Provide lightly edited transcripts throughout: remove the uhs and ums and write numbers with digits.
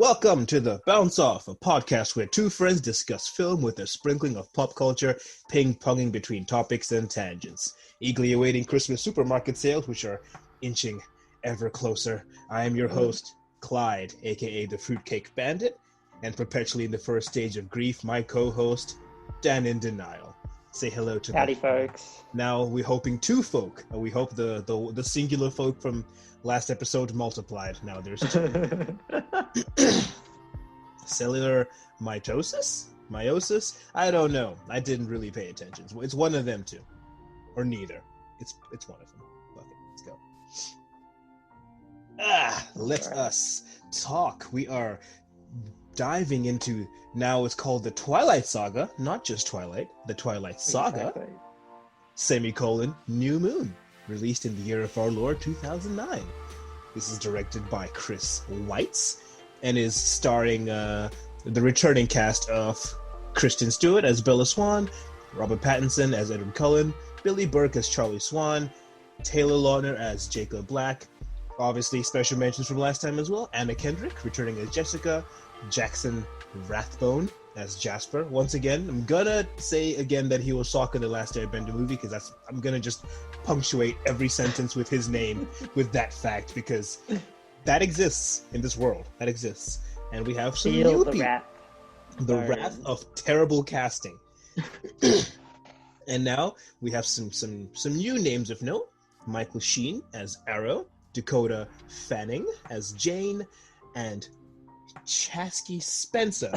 Welcome to the Bounce Off, a podcast where two friends discuss film with a sprinkling of pop culture, ping-ponging between topics and tangents. Eagerly awaiting Christmas supermarket sales, which are inching ever closer. I am your host, Clyde, aka the Fruitcake Bandit, and perpetually in the first stage of grief, my co-host, Dan in Denial. Say hello to howdy, folks. Now we're hoping two folk. We hope the singular folk from last episode multiplied. Now there's two. Cellular meiosis? I don't know. I didn't really pay attention. It's one of them two, or neither. It's one of them. Okay, let's go. Let us talk. We are diving into, now it's called the Twilight Saga, not just Twilight, the Twilight Saga, exactly. New Moon, released in the year of our Lord 2009. This is directed by Chris Weitz and is starring the returning cast of Kristen Stewart as Bella Swan, Robert Pattinson as Edward Cullen, Billy Burke as Charlie Swan, Taylor Lautner as Jacob Black, obviously special mentions from last time as well, Anna Kendrick returning as Jessica, Jackson Rathbone as Jasper. Once again, I'm gonna say again that he was Sokka in the Last Airbender movie, because I'm gonna just punctuate every sentence with his name with that fact, because that exists in this world. That exists. And we have some new people. The wrath of terrible casting. And now we have some new names of note. Michael Sheen as Arrow, Dakota Fanning as Jane, and Chasky Spencer.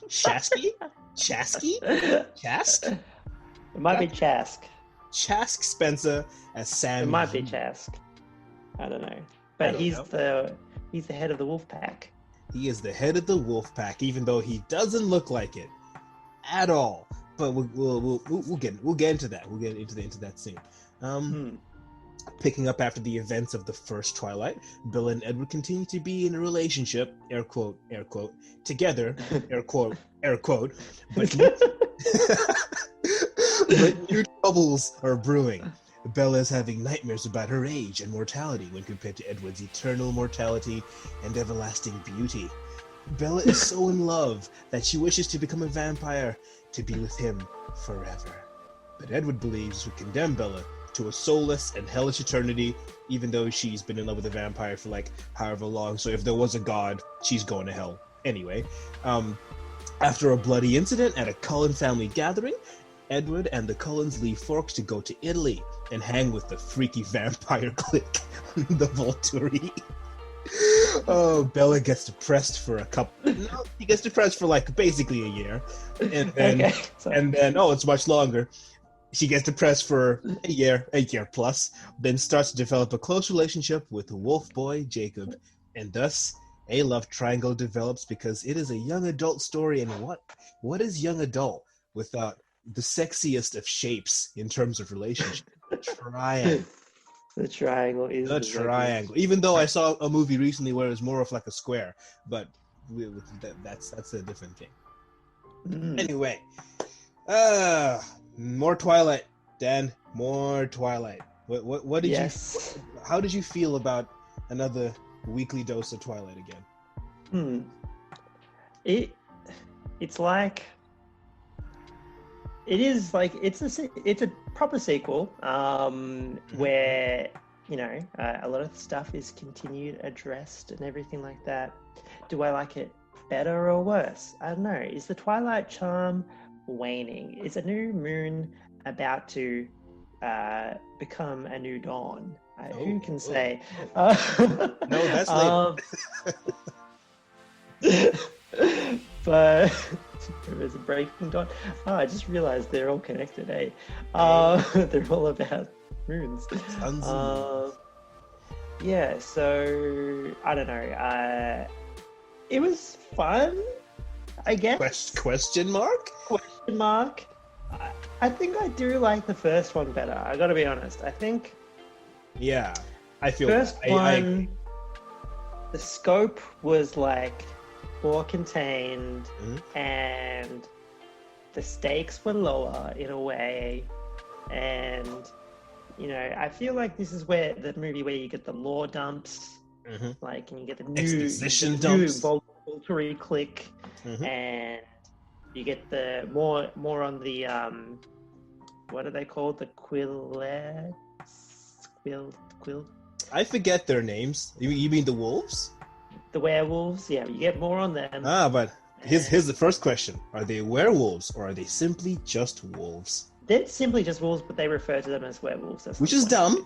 Chasky? Chasky? Chask? It might be Chask. Chask Spencer as Sam. It might be Chask. I don't know. But he's the head of the wolf pack. He is the head of the wolf pack, even though he doesn't look like it at all. But we'll get into that. We'll get into that soon. Picking up after the events of the first Twilight, Bill and Edward continue to be in a relationship, air quote, together, air quote, but new troubles are brewing. Bella is having nightmares about her age and mortality when compared to Edward's eternal mortality and everlasting beauty. Bella is so in love that she wishes to become a vampire to be with him forever. But Edward believes would condemn Bella to a soulless and hellish eternity, even though she's been in love with a vampire for like however long. So if there was a god, she's going to hell. Anyway, after a bloody incident at a Cullen family gathering, Edward and the Cullens leave Forks to go to Italy and hang with the freaky vampire clique, the Volturi. Oh, Bella gets depressed for he gets depressed for like basically a year. And then, it's much longer. She gets depressed for a year plus, then starts to develop a close relationship with the wolf boy, Jacob. And thus, a love triangle develops because it is a young adult story. And what is young adult without the sexiest of shapes in terms of relationship? Triangle. The triangle is the triangle. Even though I saw a movie recently where it was more of like a square, but that's a different thing. Anyway, more Twilight, Dan. More Twilight. What did you? How did you feel about another weekly dose of Twilight again? It's like. It is like it's a proper sequel where a lot of stuff is continued, addressed, and everything like that. Do I like it better or worse? I don't know. Is the Twilight charm waning? Is a new moon about to become a new dawn? Who can say? No, that's later. But. There's a breaking dawn. I just realized they're all connected, eh? They're all about moons. Yeah, so I don't know. It was fun, I guess. Question mark? Question mark. I think I do like the first one better. I gotta be honest. I think. Yeah, I feel first one. The scope was like more contained, and the stakes were lower in a way, and I feel like this is where the movie where you get the lore dumps Like, and you get the exposition new dumps, involuntary click, and you get the more on the what are they called? The quillets? Quill. I forget their names. You mean the wolves? The werewolves? Yeah, you get more on them. But here's the first question: are they werewolves or are they simply just wolves? They're simply just wolves, but they refer to them as werewolves. Which is dumb.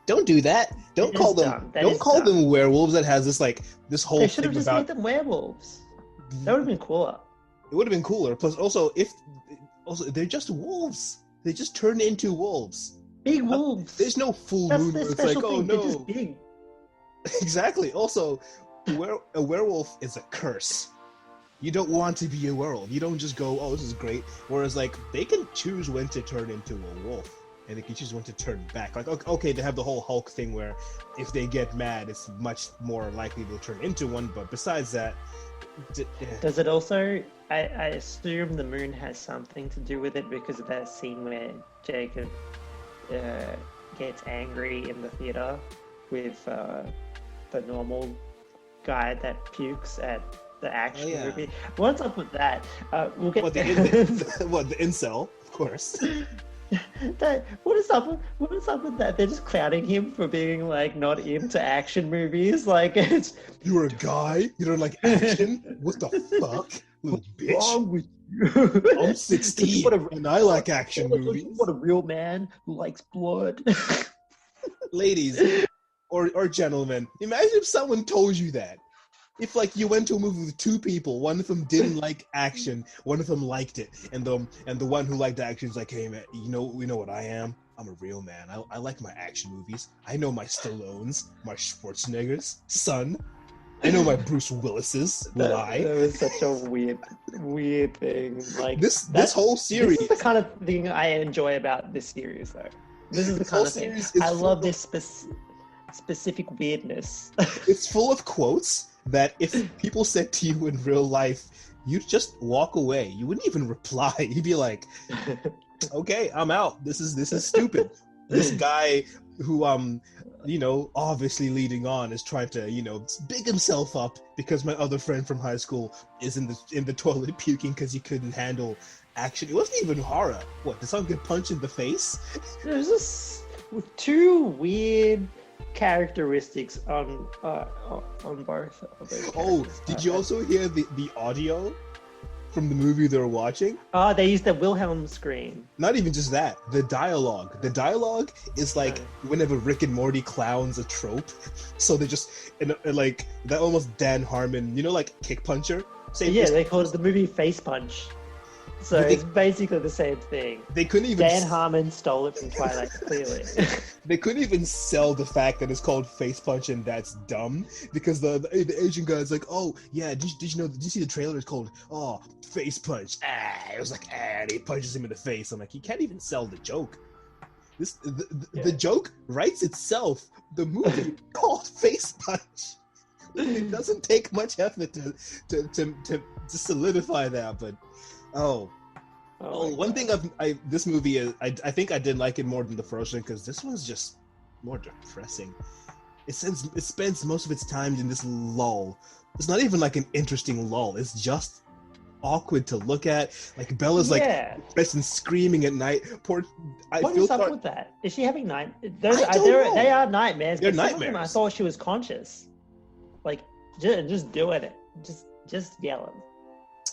Don't do that. Don't call them werewolves. That has this whole. They should have just made them werewolves. That would have been cooler. It would have been cooler. Plus, also they're just wolves. They just turn into wolves. Big wolves. There's no full moon. It's like, oh no. They're just big. Exactly. Also, a werewolf is a curse. You don't want to be a werewolf. You don't just go, oh, this is great. Whereas, they can choose when to turn into a wolf, and they can choose when to turn back. Like, okay, they have the whole Hulk thing where if they get mad, it's much more likely they'll turn into one. But besides that, does it also? I assume the moon has something to do with it because of that scene where Jacob gets angry in the theater with the normal guy that pukes at the action movie. What's up with that? We'll get the incel, of course. What is up with that? They're just clowning him for being not into action movies. You're a guy. You don't like action. What the fuck, little bitch? What's wrong with you? I'm 16 and I like action movies. What a real man who likes blood. Ladies or gentlemen, imagine if someone told you that. If you went to a movie with two people, one of them didn't like action, one of them liked it, and the one who liked action is like, hey man, you know what I am? I'm a real man. I like my action movies. I know my Stallones, my Schwarzeneggers, son. I know my Bruce Willises. Will I? That was such a weird thing. This whole series. This is the kind of thing I enjoy about this series, though. This is the kind of thing I love. This specific weirdness. It's full of quotes that if people said to you in real life, you'd just walk away. You wouldn't even reply. You'd be like, okay, I'm out. This is stupid. This guy who obviously leading on is trying to big himself up because my other friend from high school is in the toilet puking because he couldn't handle action. It wasn't even horror. What, did someone get punched in the face? There's just two weird characteristics on both of those. Oh, did you also hear the audio from the movie they were watching? Oh, they used the Wilhelm scream. Not even just that, the dialogue. The dialogue is whenever Rick and Morty clowns a trope, so they just that almost Dan Harmon, Kick Puncher. They call it the movie Face Punch. So it's basically the same thing. They couldn't even. Dan Harmon stole it from Twilight, clearly. They couldn't even sell the fact that it's called Face Punch and that's dumb because the Asian guy's like, oh yeah, did you see the trailer? It's called Face Punch. It was and he punches him in the face. I'm like, you can't even sell the joke. The joke writes itself. The movie called Face Punch. It doesn't take much effort to solidify that, but. One thing this movie is I think I did like it more than the first one because this one's just more depressing. It spends most of its time in this lull. It's not even an interesting lull. It's just awkward to look at. Bella's depressed and screaming at night. What is up with that? Is she having night? They are nightmares. They're nightmares. I thought she was conscious. Just doing it. Just yelling.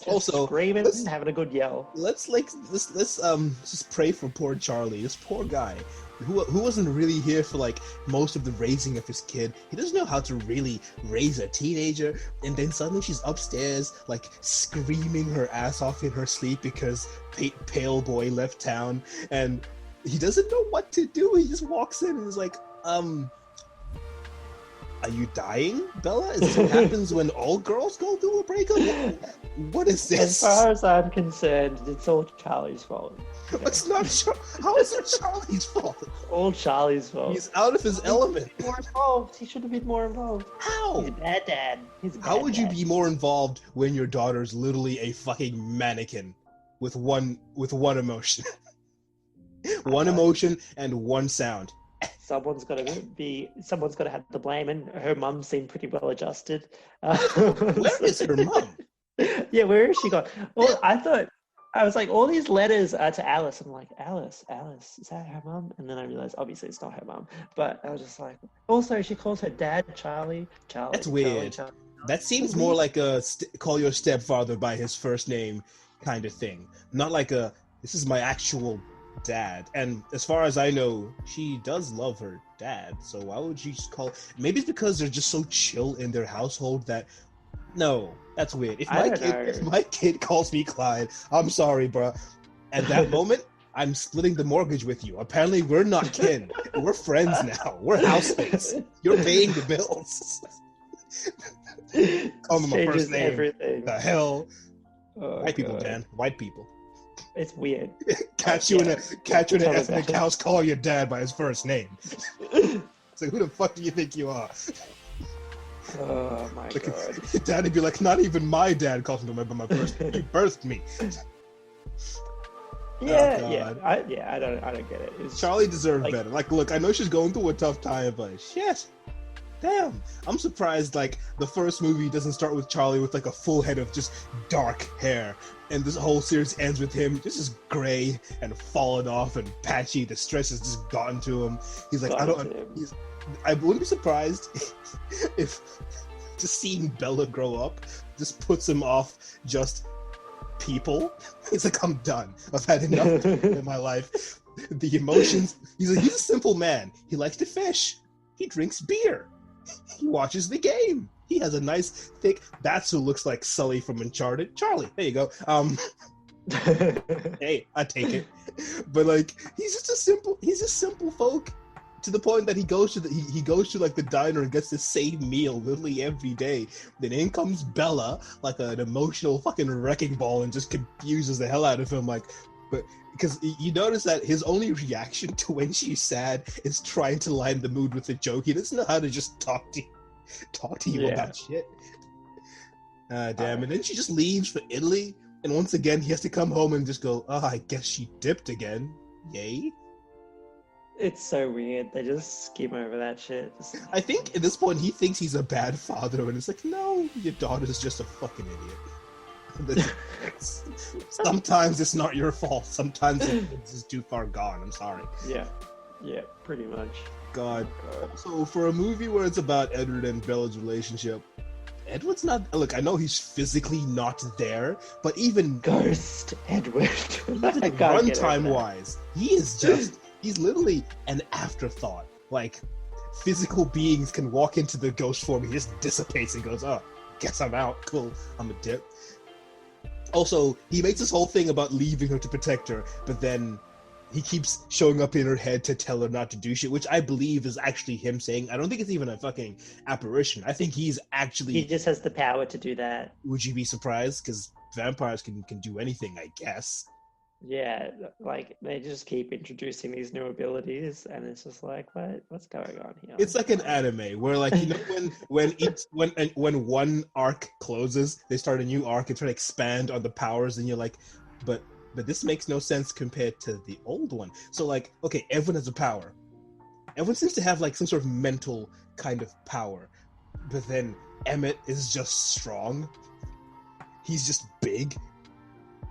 Also, screaming, having a good yell. Let's just pray for poor Charlie. This poor guy, who wasn't really here for most of the raising of his kid. He doesn't know how to really raise a teenager, and then suddenly she's upstairs screaming her ass off in her sleep because Pale Boy left town, and he doesn't know what to do. He just walks in and is like, are you dying, Bella? Is this what happens when all girls go through a breakup? What is this? As far as I'm concerned, it's all Charlie's fault. It's not. How is it Charlie's fault? All Charlie's fault. He's out of his element. More involved. He should have been more involved. How? He's a bad dad. How would you be more involved when your daughter's literally a fucking mannequin with one emotion, one emotion and one sound? someone's got to have the blame, and her mum seemed pretty well adjusted. Where is her mum? Yeah, where is she gone? Well, I was like, all these letters are to Alice. I'm like, Alice, is that her mum? And then I realized, obviously, it's not her mum. But I was just like, also, she calls her dad Charlie. That's weird. Charlie. That seems more like a call your stepfather by his first name kind of thing. Not like this is my actual dad. And as far as I know, she does love her dad. So why would she just call? Maybe it's because they're just so chill in their household that. No, that's weird. If my kid calls me Clyde, I'm sorry, bro. At that moment, I'm splitting the mortgage with you. Apparently, we're not kin. We're friends now. We're housemates. You're paying the bills. Call me my first name. Everything. The hell? Oh, White people, God. Dan. White people. It's weird. Catch you in an ethnic house, call your dad by his first name. It's like, who the fuck do you think you are? Oh my God. Dad'd be like, not even my dad calls me by my first name. He birthed me. Yeah. I don't get it. Charlie deserved better. Like, look, I know she's going through a tough time, but shit. Damn. I'm surprised, like, the first movie doesn't start with Charlie with, like, a full head of just dark hair. And this whole series ends with him just gray and fallen off and patchy. The stress has just gotten to him. He's like, I wouldn't be surprised if just seeing Bella grow up just puts him off just people. He's like, I'm done. I've had enough in my life. The emotions. He's a simple man. He likes to fish. He drinks beer. He watches the game. He has a nice, thick. That's who looks like Sully from Uncharted. Charlie. There you go. Hey, I take it. But like, he's just simple folk. To the point that he goes to like the diner and gets the same meal literally every day. Then in comes Bella, like an emotional fucking wrecking ball, and just confuses the hell out of him. Like, but because you notice that his only reaction to when she's sad is trying to lighten the mood with a joke. He doesn't know how to just talk to you about shit. Damn. And then she just leaves for Italy, and once again he has to come home and just go, oh, I guess she dipped again. Yay. It's so weird. They just skim over that shit. I think at this point he thinks he's a bad father, and it's like, no, your daughter's just a fucking idiot. Sometimes it's not your fault. Sometimes it's just too far gone. I'm sorry. Yeah, pretty much. God. So for a movie where it's about Edward and Bella's relationship, Edward's not. Look, I know he's physically not there, but even Ghost Edward. Runtime wise, he's literally an afterthought. Like, physical beings can walk into the ghost form, he just dissipates and goes, oh, guess I'm out. Cool, I'm a dip. Also, he makes this whole thing about leaving her to protect her, but then he keeps showing up in her head to tell her not to do shit, which I believe is actually him saying. I don't think it's even a fucking apparition. I think he's actually... He just has the power to do that. Would you be surprised? Because vampires can do anything, I guess. Yeah, like they just keep introducing these new abilities, and it's just like, what's going on here? It's like an anime where, like, you know, when one arc closes, they start a new arc and try to expand on the powers, and you're like, but this makes no sense compared to the old one. So, like, okay, everyone has a power. Everyone seems to have like some sort of mental kind of power, but then Emmett is just strong. He's just big.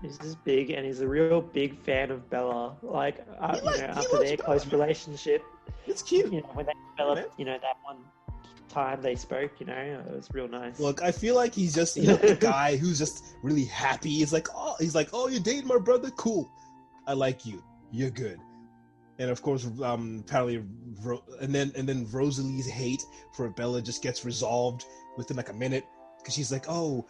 He's just big, and he's a real big fan of Bella. Like, after their close relationship, it's cute. You know, when they developed, you know, that one time they spoke, you know, it was real nice. Look, I feel like he's just a guy who's just really happy. He's like, oh, you're dating my brother? Cool. I like you. You're good. And of course, apparently, and then Rosalie's hate for Bella just gets resolved within like a minute, because she's like, oh,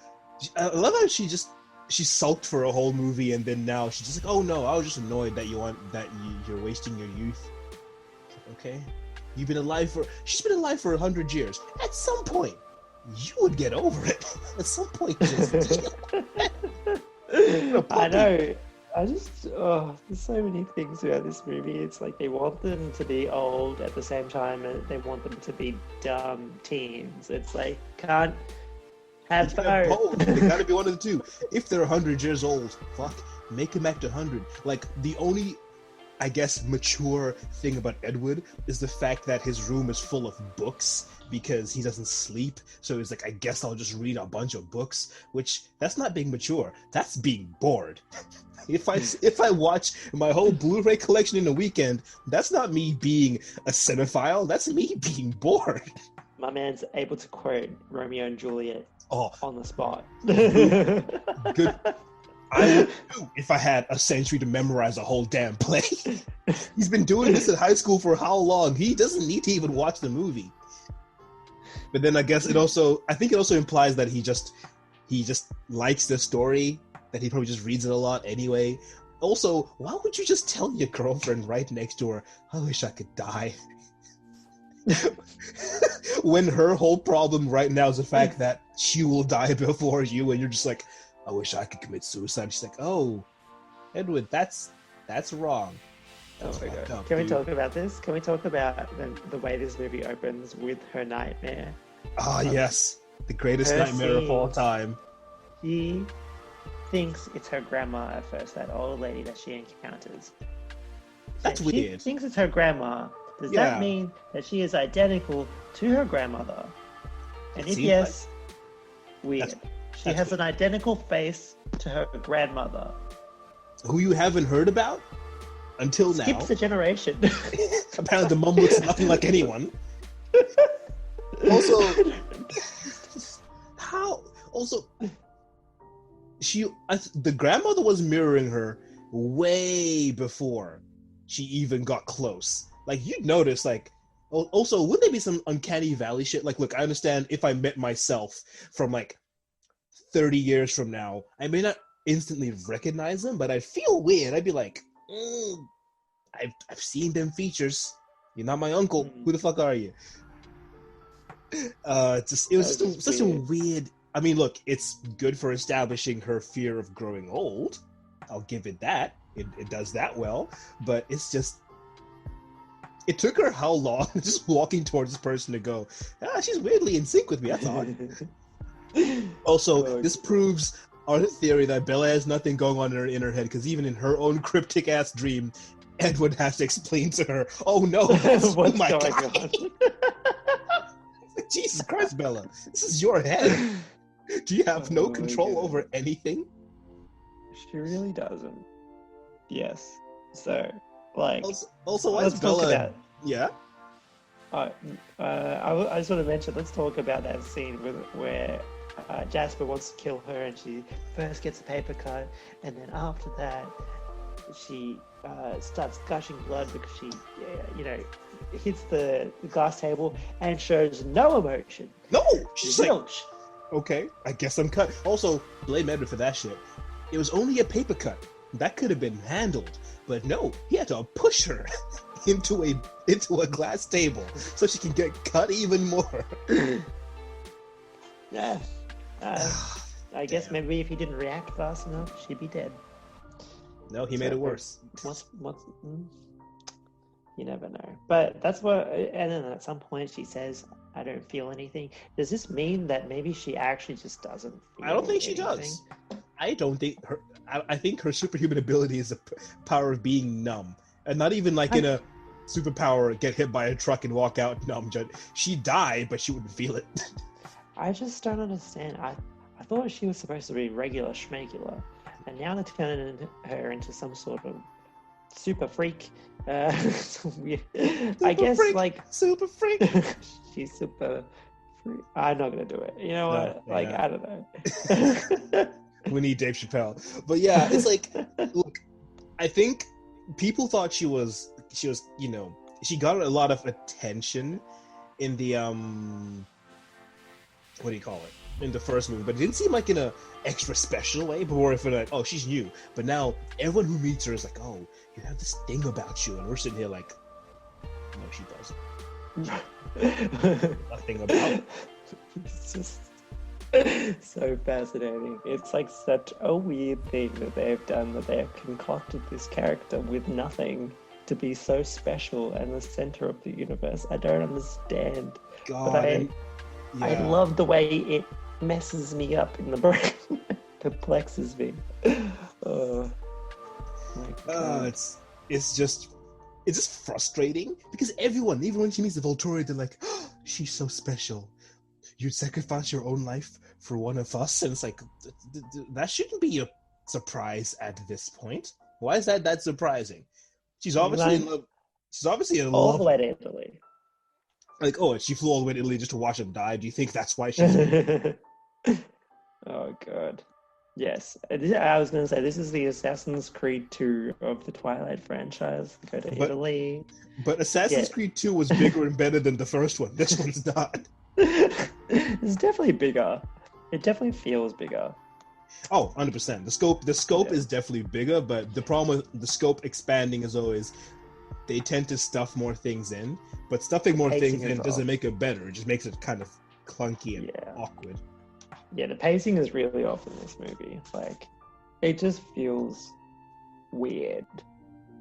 I love how she sulked for a whole movie, and then now she's just like, oh no, I was just annoyed that you're wasting your youth. Okay, she's been alive for 100 years. At some point, you would get over it. At some point, just I know. There's so many things about this movie. It's like they want them to be old at the same time, and they want them to be dumb teens. It's like, can't have both. They gotta be one of the two. If they're 100 years old, fuck, make them act 100. Like, I guess, mature thing about Edward is the fact that his room is full of books because he doesn't sleep. So he's like, I guess I'll just read a bunch of books, which that's not being mature. That's being bored. If I watch my whole Blu-ray collection in a weekend, that's not me being a cinephile. That's me being bored. My man's able to quote Romeo and Juliet on the spot. Good. I would too if I had a century to memorize a whole damn play. He's been doing this in high school for how long? He doesn't need to even watch the movie. But then I guess I think it also implies that he just likes the story, that he probably just reads it a lot anyway. Also, why would you just tell your girlfriend right next to her, I wish I could die? When her whole problem right now is the fact that she will die before you, and you're just like, I wish I could commit suicide. She's like, oh, Edward, that's wrong. Oh my God. Can we talk about this? Can we talk about the way this movie opens with her nightmare? Ah, yes. The greatest nightmare of all time. She thinks it's her grandma at first, that old lady that she encounters. That's weird. She thinks it's her grandma. Does that mean that she is identical to her grandmother? And if yes, weird. She has an identical face to her grandmother. Who you haven't heard about until now. Skips a generation. Apparently the mum looks nothing like anyone. Also, the grandmother was mirroring her way before she even got close. Like, you'd notice, like, also, wouldn't there be some uncanny valley shit? Like, look, I understand if I met myself from, like, 30 years from now, I may not instantly recognize them, but I'd feel weird. I'd be like, I've seen them features. You're not my uncle. Who the fuck are you? It was such a weird. I mean, look, it's good for establishing her fear of growing old. I'll give it that. It does that well, but it's just. It took her how long just walking towards this person to go, she's weirdly in sync with me. That's odd. Also, this proves our theory that Bella has nothing going on in her head, because even in her own cryptic ass dream, Edward has to explain to her, oh no, what's going on? Jesus Christ, Bella, this is your head. Do you have no control over anything? She really doesn't. Yes. So, like, also why is Bella? Yeah. I just want to mention. Let's talk about that scene where Jasper wants to kill her, and she first gets a paper cut, and then after that, she starts gushing blood because she, hits the glass table and shows no emotion. No, she's like, okay, I guess I'm cut. Also, blame Edward for that shit. It was only a paper cut. That could have been handled, but no, he had to push her into a glass table so she can get cut even more. Yeah. I guess maybe if he didn't react fast enough, she'd be dead. No, he made it worse. You never know. But that's what, and then at some point she says, I don't feel anything. Does this mean that maybe she actually just doesn't feel I don't think she anything? does. I don't think her, I think her superhuman ability is the power of being numb. And not even like in a superpower, get hit by a truck and walk out numb. She'd die, but she wouldn't feel it. I just don't understand. I thought she was supposed to be regular schmegula, and now they're turning her into some sort of super freak. Weird. I guess freak. Like super freak. She's super freak. I'm not gonna do it. You know what? No, I don't know. We need Dave Chappelle. But yeah, it's like, look, I think people thought she was, she got a lot of attention in the what do you call it? In the first movie, but it didn't seem like in a extra special way, but more if like, oh, she's new. But now everyone who meets her is like, oh, you have this thing about you, and we're sitting here like, no, she doesn't. Nothing about it. It's just so fascinating. It's like such a weird thing that they've done, that they have concocted this character with nothing to be so special and the center of the universe. I don't understand. God, but I love the way it messes me up in the brain. Perplexes me. Oh my God. It's it's just frustrating because everyone, even when she meets the Volturi, they're like, oh, she's so special. You'd sacrifice your own life for one of us, and it's like that shouldn't be a surprise at this point. Why is that surprising? She's obviously in love. She's obviously in all love. the way to Italy. Like, oh, she flew all the way to Italy just to watch him die. Do you think that's why she's? Oh god. Yes, I was going to say this is the Assassin's Creed 2 of the Twilight franchise. Go to Italy. But Assassin's Creed 2 was bigger and better than the first one. This one's not. It's definitely bigger. It definitely feels bigger. Oh, 100%. The scope is definitely bigger, but the problem with the scope expanding is always they tend to stuff more things in, but stuffing more things in doesn't make it better. It just makes it kind of clunky and awkward. Yeah, the pacing is really off in this movie. Like, it just feels weird.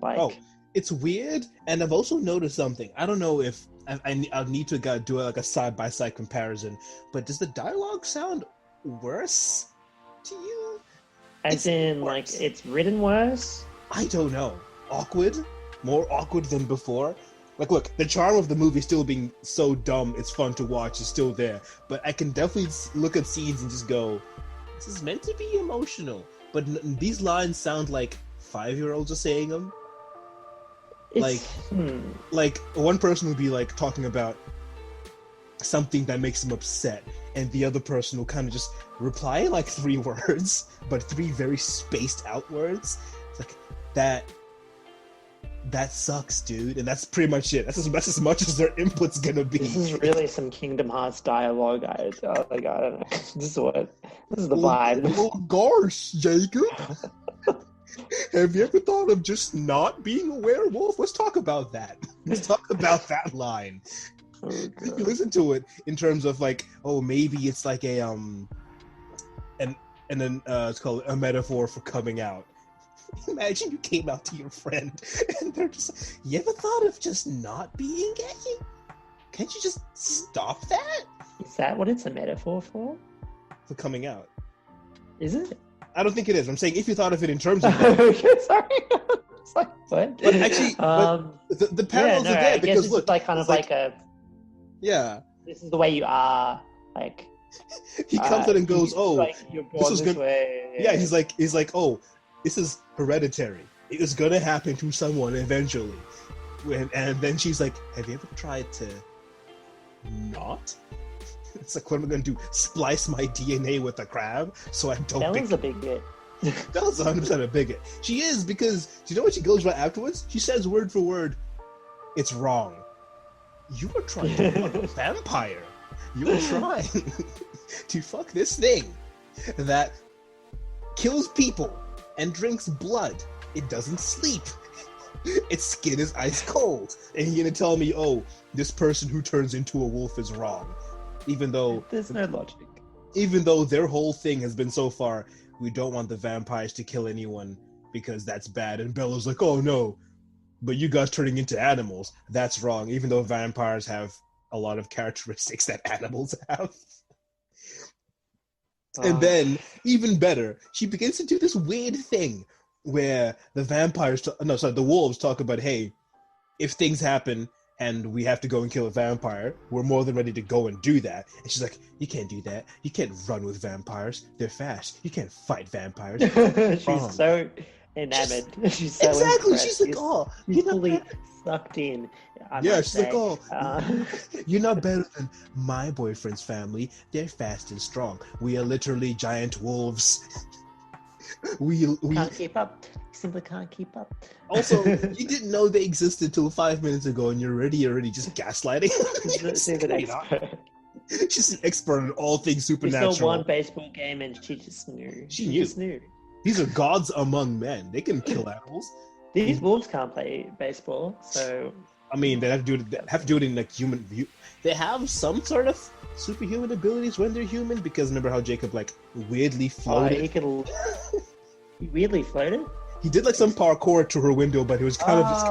Like, oh, it's weird, and I've also noticed something. I don't know if I'll need to do like a side-by-side comparison, but does the dialogue sound worse to you? As in, like, it's written worse? I don't know. Awkward? More awkward than before? Like, look, the charm of the movie still being so dumb, it's fun to watch, is still there. But I can definitely look at scenes and just go, this is meant to be emotional. But these lines sound like 5-year-olds are saying them. Like one person would be like talking about something that makes them upset, and the other person will kind of just reply like 3 words, but 3 very spaced out words. It's like that sucks, dude, and that's pretty much it. That's as much as their input's gonna be. This is really some Kingdom Hearts dialogue, guys. Oh, like, I don't know. This is the vibe. Oh gosh, Jacob. Have you ever thought of just not being a werewolf? Let's talk about that. Let's talk about that line. Oh, if you listen to it in terms of like, oh, maybe it's like a it's called a metaphor for coming out. Imagine you came out to your friend and they're just like, you ever thought of just not being gay? Can't you just stop that? Is that what it's a metaphor for? For coming out. Is it? I don't think it is. I'm saying if you thought of it in terms of okay, sorry. It's like, what? But actually, the parallels are there because look, it's like kind of like a this is the way you are, like he comes in and goes, oh, like, you're born this way. Yeah, he's like, oh, this is hereditary. It was gonna happen to someone eventually. And then she's like, have you ever tried to not? It's like, what am I gonna do? Splice my DNA with a crab so I don't. Bella's a bigot. Bella's 100% a bigot. She is, because do you know what she goes right afterwards? She says word for word, "It's wrong. You were trying to fuck a vampire. You were trying to fuck this thing that kills people and drinks blood. It doesn't sleep. Its skin is ice cold. And you're gonna tell me, oh, this person who turns into a wolf is wrong." Even though there's no logic. Even though their whole thing has been so far, we don't want the vampires to kill anyone because that's bad. And Bella's like, oh no, but you guys turning into animals, that's wrong. Even though vampires have a lot of characteristics that animals have. And then, even better, she begins to do this weird thing where the wolves talk about, hey, if things happen and we have to go and kill a vampire, we're more than ready to go and do that. And she's like, you can't do that. You can't run with vampires. They're fast. You can't fight vampires. She's so enamored. She's so exactly. Impressed. She's like, oh, you're fully sucked in. She's like, oh, you're not better than my boyfriend's family. They're fast and strong. We are literally giant wolves. we can't keep up. Simply can't keep up. Also, you didn't know they existed till 5 minutes ago, and you're already just gaslighting. She's an expert. She's an expert in all things supernatural. We saw one baseball game, and she just knew. She just knew. These are gods among men. They can kill animals. These wolves can't play baseball, so. I mean, they have to do it in like human view. They have some sort of superhuman abilities when they're human, because remember how Jacob like weirdly floated. He weirdly floated. He did like some parkour to her window, but it was kind of just.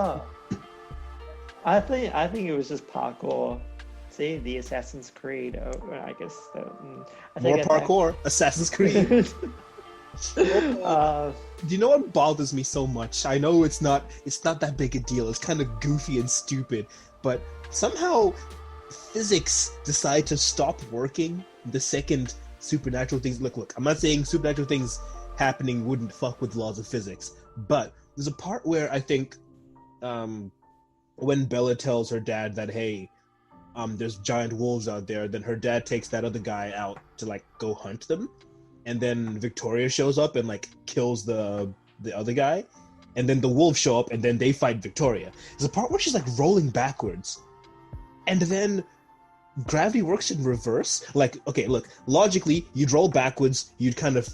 I think it was just parkour. See, the Assassin's Creed. Oh, I guess. More parkour. Assassin's Creed. Do you know what bothers me so much? I know it's not that big a deal. It's kind of goofy and stupid, but somehow physics decide to stop working the second supernatural things. Look. I'm not saying supernatural things happening wouldn't fuck with laws of physics, but there's a part where I think when Bella tells her dad that, hey, there's giant wolves out there, then her dad takes that other guy out to like go hunt them, and then Victoria shows up and like kills the other guy, and then the wolves show up and then they fight Victoria. There's a part where she's like rolling backwards, and then gravity works in reverse. Like, okay, look, logically you'd roll backwards, you'd kind of,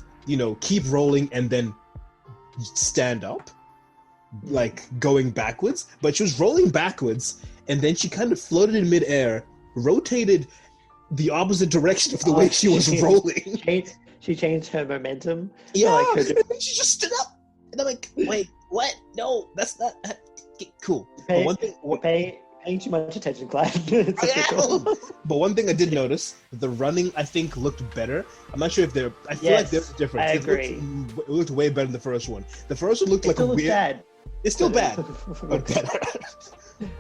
keep rolling and then stand up, like going backwards, but she was rolling backwards and then she kind of floated in midair, rotated the opposite direction of the way she was rolling. She changed her momentum. Yeah, and then she just stood up. And I'm like, wait, what? No, that's not... Cool. Paying too much attention, Clyde. But one thing I did notice, the running, I think, looked better. I'm not sure if they're... I feel like there's a difference. I agree. It looked way better than the first one. The first one looked like a weird... Bad. It's still bad, but better.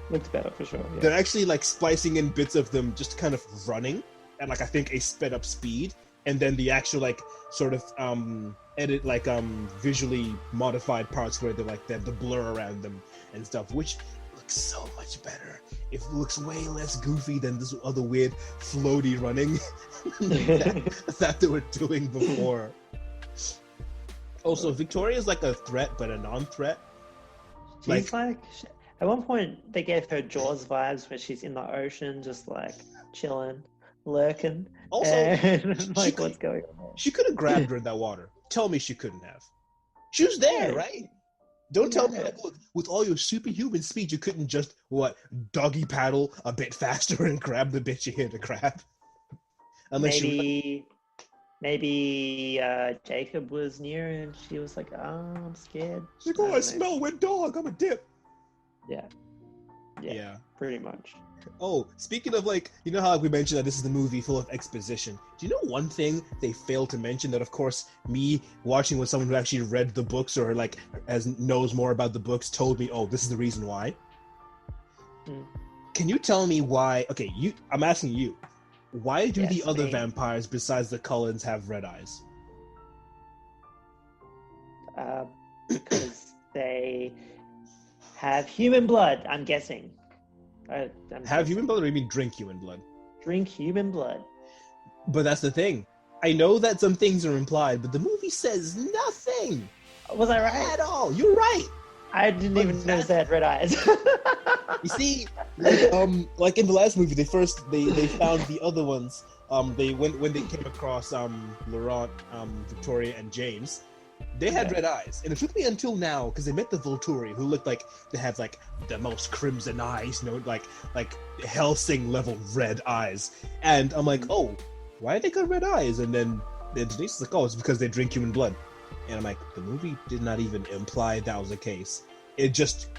Looks better for sure. Yeah. They're actually like splicing in bits of them just kind of running at like I think a sped up speed, and then the actual like sort of edit like visually modified parts where they're like the blur around them and stuff, which looks so much better. It looks way less goofy than this other weird floaty running that they were doing before. Also, Victoria's like a threat but a non-threat. She's like at one point they gave her Jaws vibes where she's in the ocean just like chilling, lurking. Also, and like what's going on? She could have grabbed her in that water. Tell me she couldn't have. She was there, right? Don't tell me like, look, with all your superhuman speed you couldn't just doggy paddle a bit faster and grab the bitch you're here to grab. Unless Maybe Jacob was near and she was like, I'm scared. She's like, I smell wet dog, I'm a dip. Yeah, pretty much. Oh, speaking of like, you know how we mentioned that this is the movie full of exposition. Do you know one thing they failed to mention that, of course, me watching with someone who actually read the books or like knows more about the books told me, oh, this is the reason why? Can you tell me why? Okay, I'm asking you. Why do the other vampires besides the Cullens have red eyes? Because they have human blood, I'm guessing. Human blood, or you mean drink human blood? Drink human blood. But that's the thing. I know that some things are implied, but the movie says nothing. Was I right? At all. You're right. I didn't even notice they had red eyes. You see, like in the last movie, they found the other ones. When they came across Laurent, Victoria, and James, they had red eyes, and it took me until now because they met the Volturi, who looked like they had like the most crimson eyes, like Helsing level red eyes, and I'm like, oh, why they got red eyes? And then Denise is like, oh, it's because they drink human blood. And I'm like, the movie did not even imply that was the case. It just,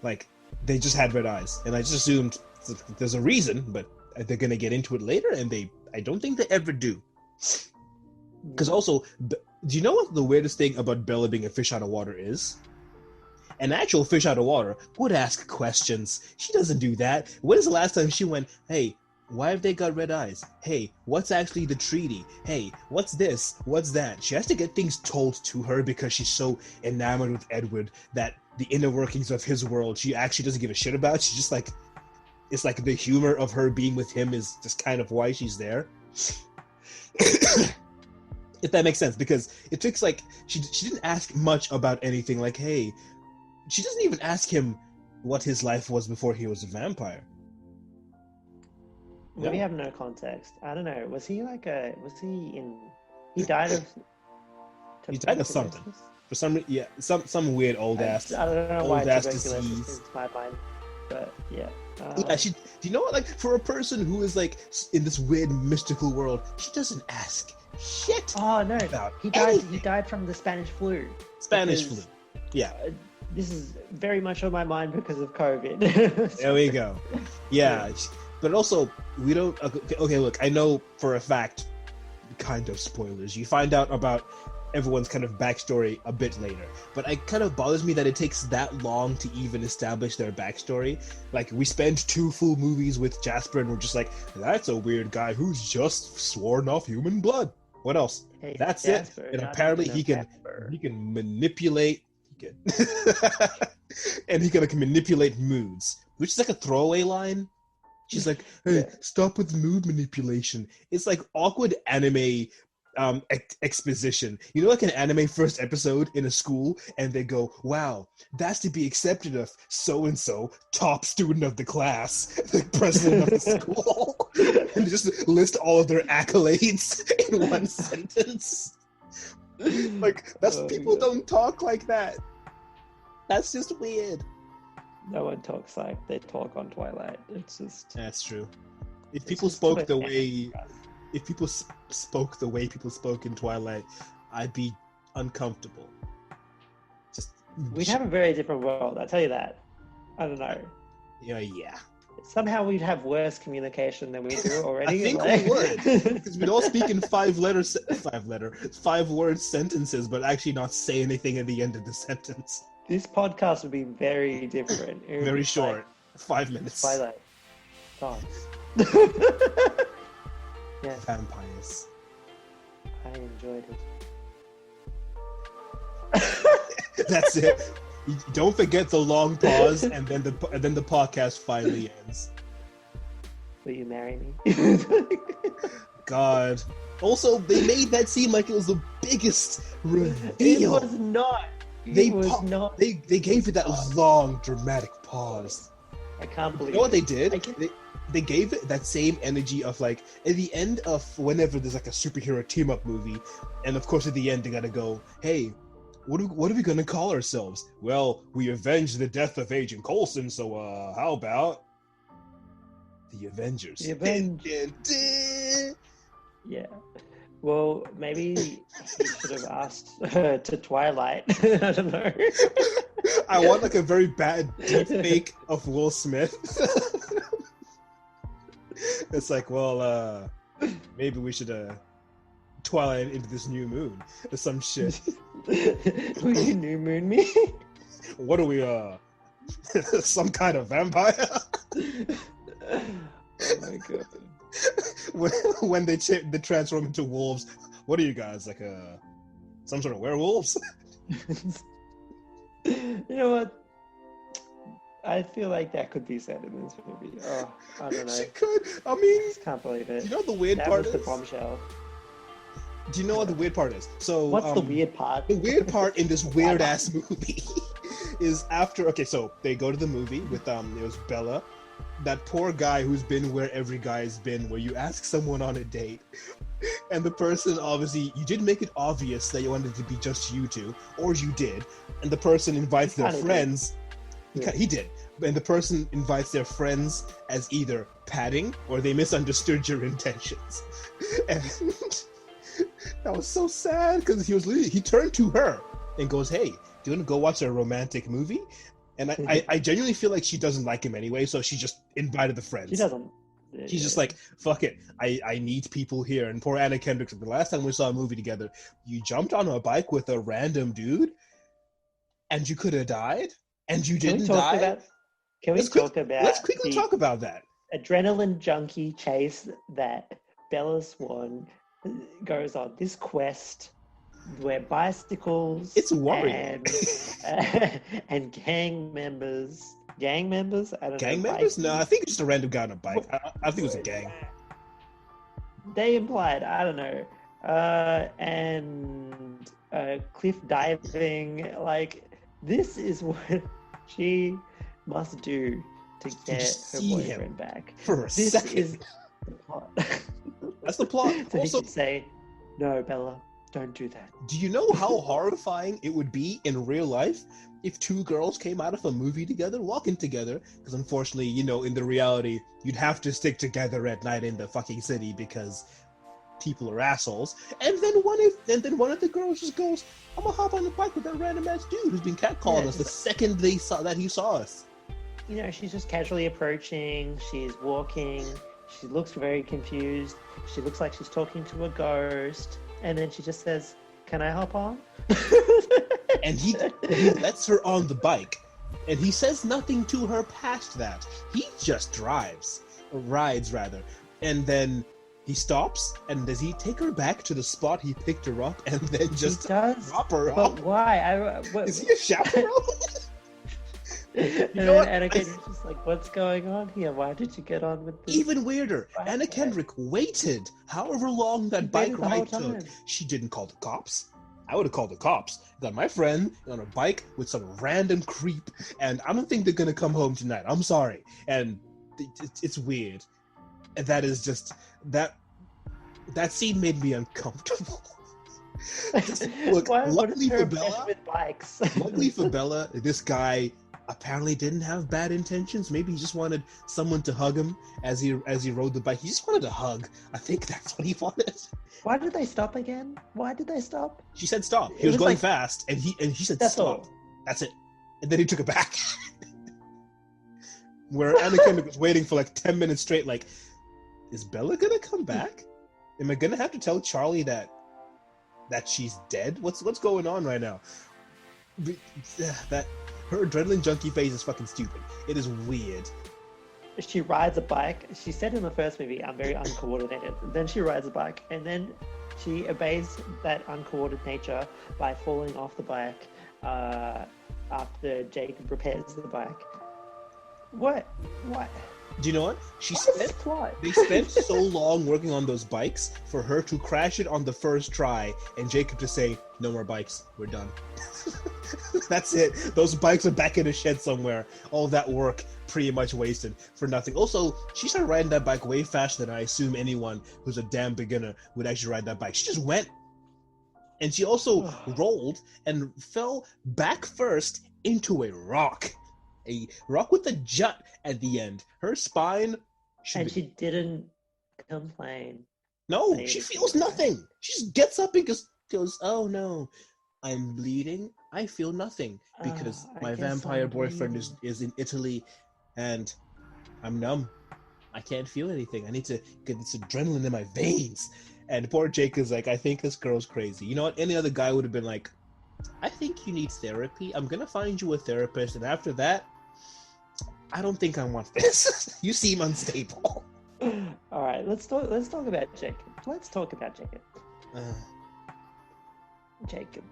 like, they just had red eyes. And I just assumed there's a reason, but they're going to get into it later, and I don't think they ever do. Because also, do you know what the weirdest thing about Bella being a fish out of water is? An actual fish out of water would ask questions. She doesn't do that. When is the last time she went, hey, why have they got red eyes? Hey, what's actually the treaty? Hey, what's this? What's that? She has to get things told to her because she's so enamored with Edward that the inner workings of his world she actually doesn't give a shit about. She's just like, it's like the humor of her being with him is just kind of why she's there. If that makes sense, because it takes like, she didn't ask much about anything. Like, hey, she doesn't even ask him what his life was before he was a vampire. We have no context. I don't know. He died of... He died of something. For some weird old ass. I don't know why tuberculosis disease. is my mind. But yeah. Do you know what? Like, for a person who is like in this weird mystical world, she doesn't ask shit. Oh no! He died from the Spanish flu. Flu. Yeah. This is very much on my mind because of COVID. There we go. Yeah. But also, we don't... Okay, look, I know for a fact, kind of spoilers. You find out about everyone's kind of backstory a bit later. But it kind of bothers me that it takes that long to even establish their backstory. Like, we spend 2 full movies with Jasper and we're just like, that's a weird guy who's just sworn off human blood. What else? Hey, That's Jasper, it. And not apparently even he a can pepper. manipulate and he can like manipulate moods, which is like a throwaway line. She's like, hey, Yeah. stop with mood manipulation. It's like awkward anime exposition. You know, like an anime first episode in a school, and they go, wow, that's to be accepted of so-and-so, top student of the class, the president of the school. And just list all of their accolades in one sentence. Like, people don't talk like that. That's just weird. No one talks like they talk on Twilight. It's just... That's true. If people spoke the way... If people spoke the way people spoke in Twilight, I'd be uncomfortable. We'd have a very different world, I tell you that. I don't know. Yeah. Somehow we'd have worse communication than we do already. I think we would. Because we'd all speak in 5-word sentences, but actually not say anything at the end of the sentence. This podcast would be very different. Very short. 5 minutes. Twilight. Dogs. Yeah. Vampires. I enjoyed it. That's it. Don't forget the long pause, and then the podcast finally ends. Will you marry me? God. Also, they made that seem like it was the biggest reveal. It was not. They gave it that long, dramatic pause. I can't believe. You know what they did? They gave it that same energy of like at the end of whenever there's like a superhero team up movie, and of course at the end they gotta go, hey, what are we gonna call ourselves? Well, we avenged the death of Agent Coulson, so how about the Avengers? The Avengers. Yeah. Well, maybe he should have asked to Twilight. I don't know. I want like a very bad deep fake of Will Smith. It's like, well, maybe we should Twilight into this new moon or some shit. Will you new moon me? What are we, some kind of vampire? Oh my god. When they transform into wolves, what are you guys, like some sort of werewolves? You know what? I feel like that could be said in this movie. Oh, I don't know. She could. I mean, I just can't believe it. You know what the weird that part was is? The bombshell. Do you know what the weird part is? So what's the weird part? The weird part in this weird ass movie is after. Okay, so they go to the movie with it was Bella, that poor guy who's been where every guy's been, where you ask someone on a date, and the person obviously you did make it obvious that you wanted it to be just you two, or you did, and the person invites their friends. He did. And the person invites their friends as either padding or they misunderstood your intentions. And that was so sad because he turned to her and goes, hey, do you want to go watch a romantic movie? And I genuinely feel like she doesn't like him anyway, so she just invited the friends. She doesn't. She's just like, fuck it. I need people here. And poor Anna Kendrick, the last time we saw a movie together, you jumped on a bike with a random dude and you could have died. And you didn't die? Let's quickly talk about that. Adrenaline junkie chase that Bella Swan goes on. This quest where bicycles it's worrying. and gang members. I don't know. Gang members? No, I think it's just a random guy on a bike. I think it was a gang. They implied, I don't know. And cliff diving, like... This is what she must do to get her boyfriend back. For a second. Is the plot. That's the plot. So also, he could say, no, Bella, don't do that. Do you know how horrifying it would be in real life if 2 girls came out of a movie together, walking together? Because unfortunately, in the reality, you'd have to stick together at night in the fucking city because people are assholes. And then one of the girls just goes, I'm gonna hop on the bike with that random ass dude who's been catcalling us the second he saw us. She's just casually approaching, she's walking, she looks very confused, she looks like she's talking to a ghost, and then she just says, can I hop on? And he lets her on the bike, and he says nothing to her past that. He just rides rather, and then he stops. And does he take her back to the spot he picked her up, and then just drop her off? But why? Is he a chaperone? Anna Kendrick's just like, what's going on here? Why did you get on with this? Even weirder, Anna Kendrick waited however long that bike ride took. She didn't call the cops. I would have called the cops. Got my friend on a bike with some random creep, and I don't think they're gonna come home tonight. I'm sorry. And it's weird. And that is just that scene made me uncomfortable. Look, luckily for Bella, luckily for Bella, this guy apparently didn't have bad intentions. Maybe he just wanted someone to hug him as he rode the bike. He just wanted a hug. I think that's what he wanted. Why did they stop again? Why did they stop? She said stop. He was going fast, and he said that's stop. All. That's it. And then he took it back. Where Anna Kendrick was waiting for like 10 minutes straight, like, is Bella gonna come back? Am I gonna have to tell Charlie that she's dead? What's going on right now? That her adrenaline junkie phase is fucking stupid. It is weird. She rides a bike. She said in the first movie, I'm very uncoordinated. Then she rides a bike, and then she obeys that uncoordinated nature by falling off the bike after Jacob repairs the bike. What? Do you know what? They spent so long working on those bikes for her to crash it on the first try, and Jacob to say, no more bikes, we're done. That's it. Those bikes are back in a shed somewhere. All that work pretty much wasted for nothing. Also, she started riding that bike way faster than I assume anyone who's a damn beginner would actually ride that bike. She just went. And she also rolled and fell back first into a rock. A rock with a jut at the end. Her spine... she didn't complain. No, she feels nothing. She just gets up and goes, oh no, I'm bleeding. I feel nothing because my vampire boyfriend is in Italy and I'm numb. I can't feel anything. I need to get this adrenaline in my veins. And poor Jake is like, I think this girl's crazy. You know what? Any other guy would have been like, I think you need therapy. I'm going to find you a therapist. And after that, I don't think I want this. You seem unstable. All right, let's talk about Jacob. Let's talk about Jacob. Jacob.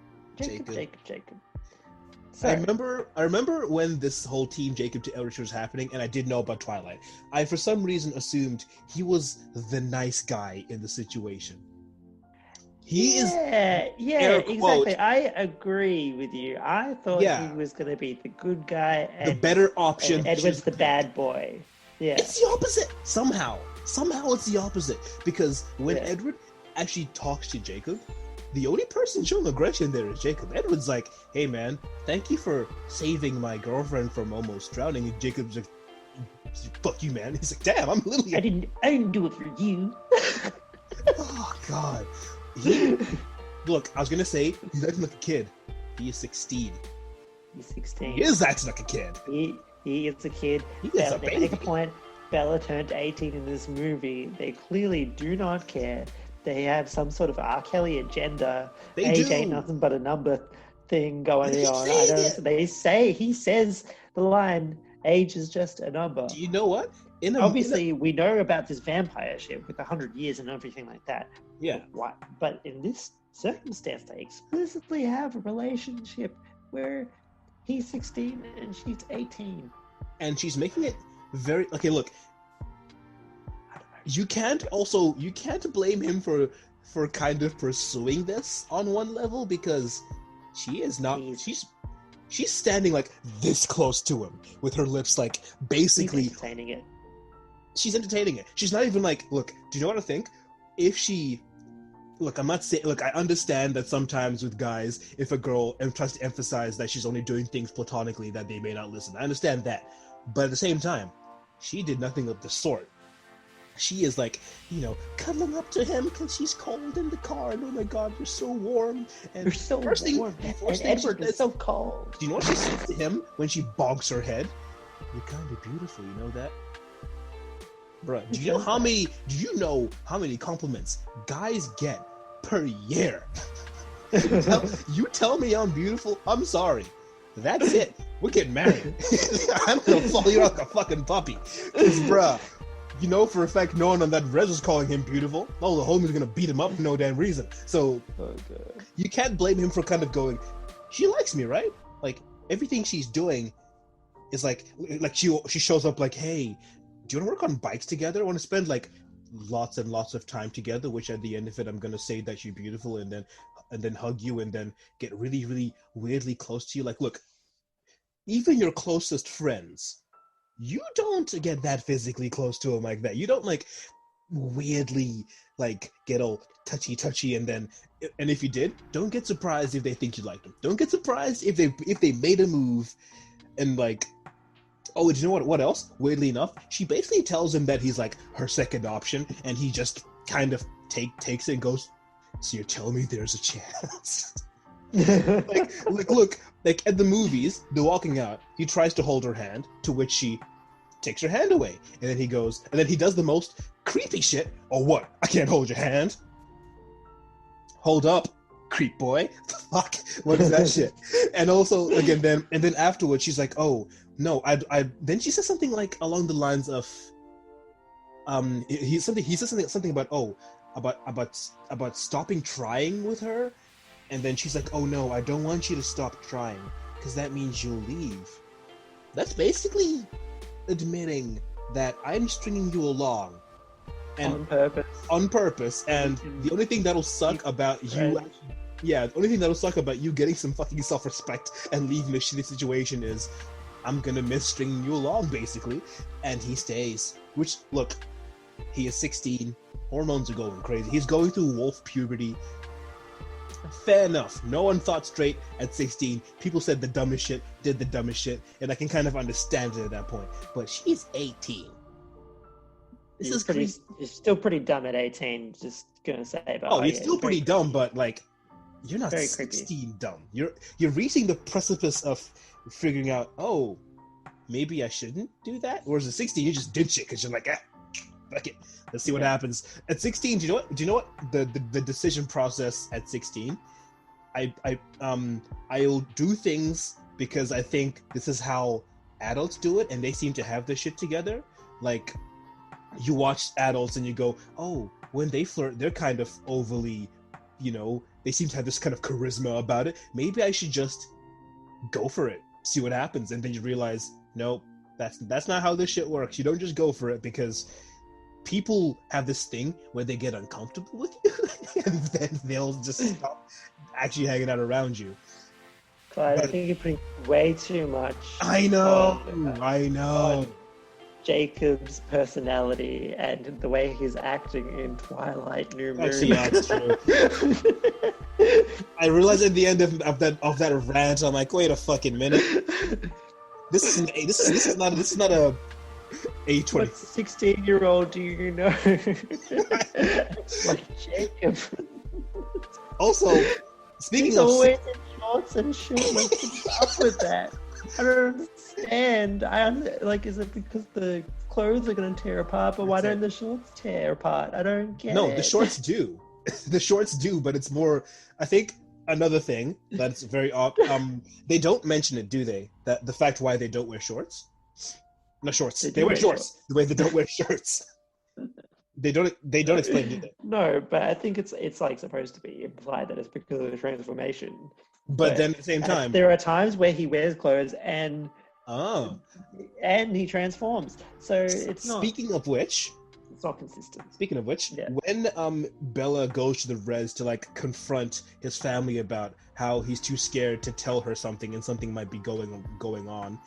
So, I remember when this whole Team Jacob to Eldritch was happening, and I did know about Twilight. I, for some reason, assumed he was the nice guy in the situation. Yeah, exactly. I agree with you. I thought he was going to be the good guy, and the better option. And Edward's the bad boy. Yeah, it's the opposite. Somehow it's the opposite, because when Edward actually talks to Jacob, the only person showing aggression there is Jacob. Edward's like, hey man, thank you for saving my girlfriend from almost drowning. And Jacob's like, fuck you, man. He's like, damn, I'm literally... I didn't do it for you. Oh, God. Look, I was going to say, he's acting like a kid. He is 16. He's 16. He is acting like a kid. He is a kid. He is a baby. Make a point. Bella turned 18 in this movie. They clearly do not care. They have some sort of R. Kelly agenda. Age ain't nothing but a number thing going on. He says the line, age is just a number. Do you know what? Obviously, we know about this vampire shit with 100 years and everything like that. Yeah. But in this circumstance, they explicitly have a relationship where he's 16 and she's 18. And she's making it very... Okay, look. You can't blame him for kind of pursuing this on one level, because she is not... She's standing like this close to him with her lips like basically... She's entertaining it. She's entertaining it. She's not even like, look, do you know what I think? If she... Look, I'm not saying... Look, I understand that sometimes with guys, if a girl tries to emphasize that she's only doing things platonically, that they may not listen. I understand that. But at the same time, she did nothing of the sort. She is like, cuddling up to him because she's cold in the car. And oh my God, you're so warm. And you're so warm. And Edward is so cold. Do you know what she says to him when she bonks her head? You're kind of beautiful, you know that? Bruh, do you know how many compliments guys get per year You tell me I'm beautiful, I'm sorry. That's it. We're getting married. I'm gonna follow you like a fucking puppy. Cause bruh, you know for a fact no one on that res was calling him beautiful. Oh, the homie's gonna beat him up for no damn reason. So you can't blame him for kind of going, she likes me, right? Like everything she's doing is like she shows up like, hey, do you want to work on bikes together? I want to spend like lots and lots of time together, which at the end of it I'm gonna say that you're beautiful and then hug you and then get really, really weirdly close to you. Like, look, even your closest friends, you don't get that physically close to them like that. You don't like weirdly like get all touchy and if you did, don't get surprised if they think you like them. Don't get surprised if they made a move and like, oh, do you know what else? Weirdly enough, she basically tells him that he's like her second option, and he just kind of takes it and goes, so you're telling me there's a chance? like look, like at the movies, they're walking out, he tries to hold her hand, to which she takes her hand away, and then he goes, and then he does the most creepy shit. Oh, what? I can't hold your hand. Hold up, creep boy. The fuck? What is that shit? And also, again, then afterwards, she's like, oh no, I. Then she says something like along the lines of, he says something about stopping trying with her, and then she's like, oh no, I don't want you to stop trying because that means you'll leave. That's basically admitting that I'm stringing you along. And on purpose, and the only thing that'll suck about you, the only thing that'll suck about you getting some fucking self-respect and leaving a shitty situation is, I'm gonna miss stringing you along, basically. And he stays. Which, look, he is 16, hormones are going crazy. He's going through wolf puberty. Fair enough. No one thought straight at 16. People said the dumbest shit, did the dumbest shit, and I can kind of understand it at that point. But she's 18. This is pretty. You're still pretty dumb at 18. Just gonna say. But you're still pretty dumb, but like, you're not very 16 creepy. Dumb. You're reaching the precipice of figuring out, oh, maybe I shouldn't do that. Whereas at 16, you just did shit because you're like, fuck it. Let's see what happens. At 16, do you know what the decision process at 16? I'll do things because I think this is how adults do it, and they seem to have this shit together. Like, you watch adults and you go, oh, when they flirt, they're kind of overly, they seem to have this kind of charisma about it. Maybe I should just go for it, see what happens. And then you realize, nope, that's not how this shit works. You don't just go for it, because people have this thing where they get uncomfortable with you and then they'll just stop actually hanging out around you. But I think you're putting way too much. I know. On Jacob's personality and the way he's acting in Twilight New Moon. Actually, that's true. I realized at the end of that rant, I'm like, wait a fucking minute. This is not a 20. What 16-year-old do you know? Like Jacob. Also, speaking he's of always in shorts and shit. What's up with that? I don't understand. Is it because the clothes are going to tear apart, but why don't the shorts tear apart? I don't get it. No, the shorts do. The shorts do, but it's more, I think, another thing that's very odd. They don't mention it, do they? That the fact why they don't wear shorts? No shorts. They wear shorts. The way they don't wear shirts. They don't explain, do they? No, but I think it's like supposed to be implied that it's because of the transformation. But then at the same time, there are times where he wears clothes and he transforms. So it's not. Speaking of which, it's not consistent. Speaking of which, when Bella goes to the res to like confront his family about how he's too scared to tell her something and something might be going on.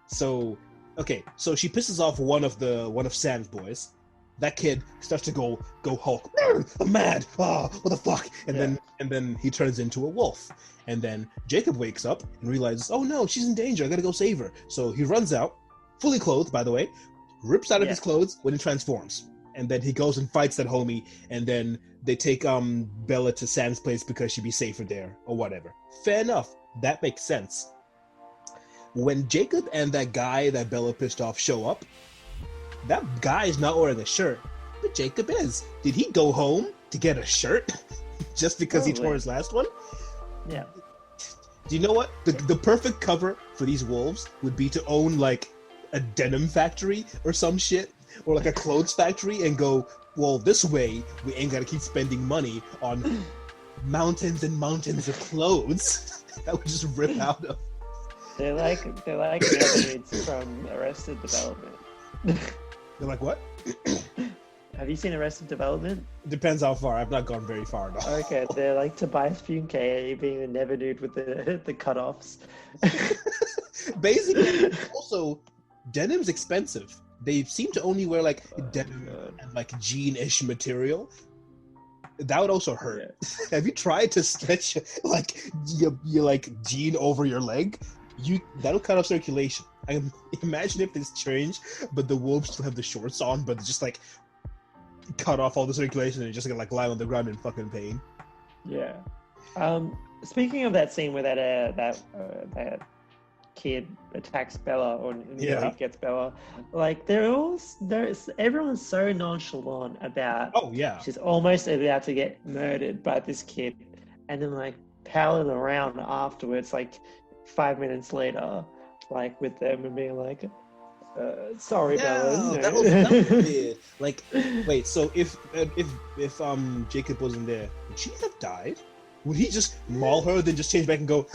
So she pisses off one of Sam's boys. That kid starts to go Hulk. I'm mad. Oh, what the fuck? And then he turns into a wolf. And then Jacob wakes up and realizes, oh no, she's in danger. I gotta go save her. So he runs out, fully clothed, by the way, rips out of his clothes when he transforms. And then he goes and fights that homie. And then they take Bella to Sam's place because she'd be safer there or whatever. Fair enough. That makes sense. When Jacob and that guy that Bella pissed off show up, that guy is not wearing a shirt, but Jacob is. Did he go home to get a shirt? just because he tore his last one. Yeah. Do you know what? The perfect cover for these wolves would be to own like a denim factory or some shit, or like a clothes factory, and go, well, this way we ain't gotta keep spending money on mountains and mountains of clothes that would just rip out of. They're like neighborhoods from Arrested Development. They're like what? Have you seen Arrested Development? Depends how far. I've not gone very far now. Okay, they're like Tobias Funke being the never nude with the cutoffs. Basically, also, denim's expensive. They seem to only wear like denim and like jean-ish material. That would also hurt. Yeah. Have you tried to stretch like your like jean over your leg? That'll cut off circulation. I imagine if this changed, but the wolves still have the shorts on, but just like cut off all the circulation and just gonna like lie on the ground in fucking pain. Yeah. Speaking of that scene where that kid attacks Bella or nearly gets Bella, like everyone's so nonchalant about. Oh yeah. She's almost about to get murdered by this kid, and then like palling around afterwards, like 5 minutes later, like with them and being like, sorry, Bella. That was weird. Like, wait, so if Jacob wasn't there, would she have died? Would he just maul her, then just change back and go,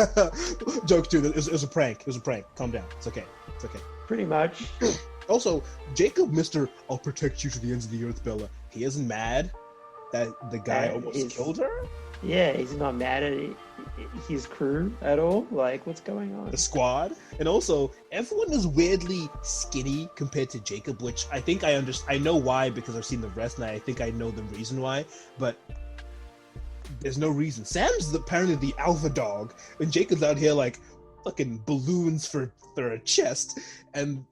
jokes, dude, it was a prank. It was a prank. Calm down. It's okay. It's okay. Pretty much. Also, Jacob, Mr. I'll protect you to the ends of the earth, Bella. He isn't mad that the guy almost killed her? Yeah, he's not mad at his crew at all. Like, what's going on? The squad. And also, everyone is weirdly skinny compared to Jacob, which I think I know why, because I've seen the rest, and I think I know the reason why, but there's no reason. Sam's apparently the alpha dog, and Jacob's out here like fucking balloons for a chest, and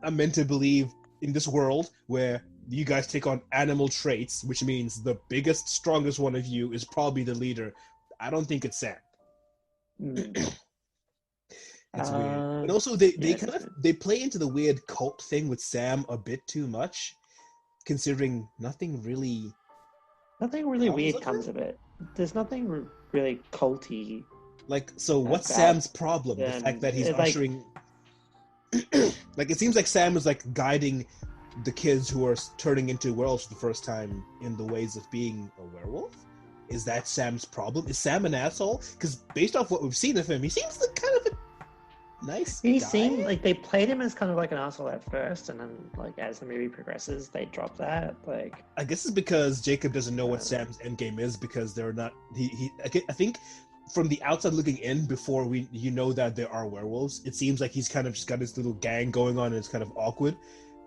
I'm meant to believe in this world where you guys take on animal traits, which means the biggest, strongest one of you is probably the leader. I don't think it's Sam. It's weird. And also they play into the weird cult thing with Sam a bit too much, considering nothing really weird comes of it. There's nothing really culty. Like, so what's Sam's problem? The fact that he's ushering... like, it seems like Sam is like guiding the kids who are turning into werewolves for the first time in the ways of being a werewolf. Is that Sam's problem? Is Sam an asshole? Because based off what we've seen of him, he seems like kind of a nice guy. Seemed like they played him as kind of like an asshole at first, and then like as the movie progresses, they drop that. Like, I guess it's because Jacob doesn't know what Sam's endgame is, because they're not. I think from the outside looking in, before you know that there are werewolves, it seems like he's kind of just got this little gang going on, and it's kind of awkward.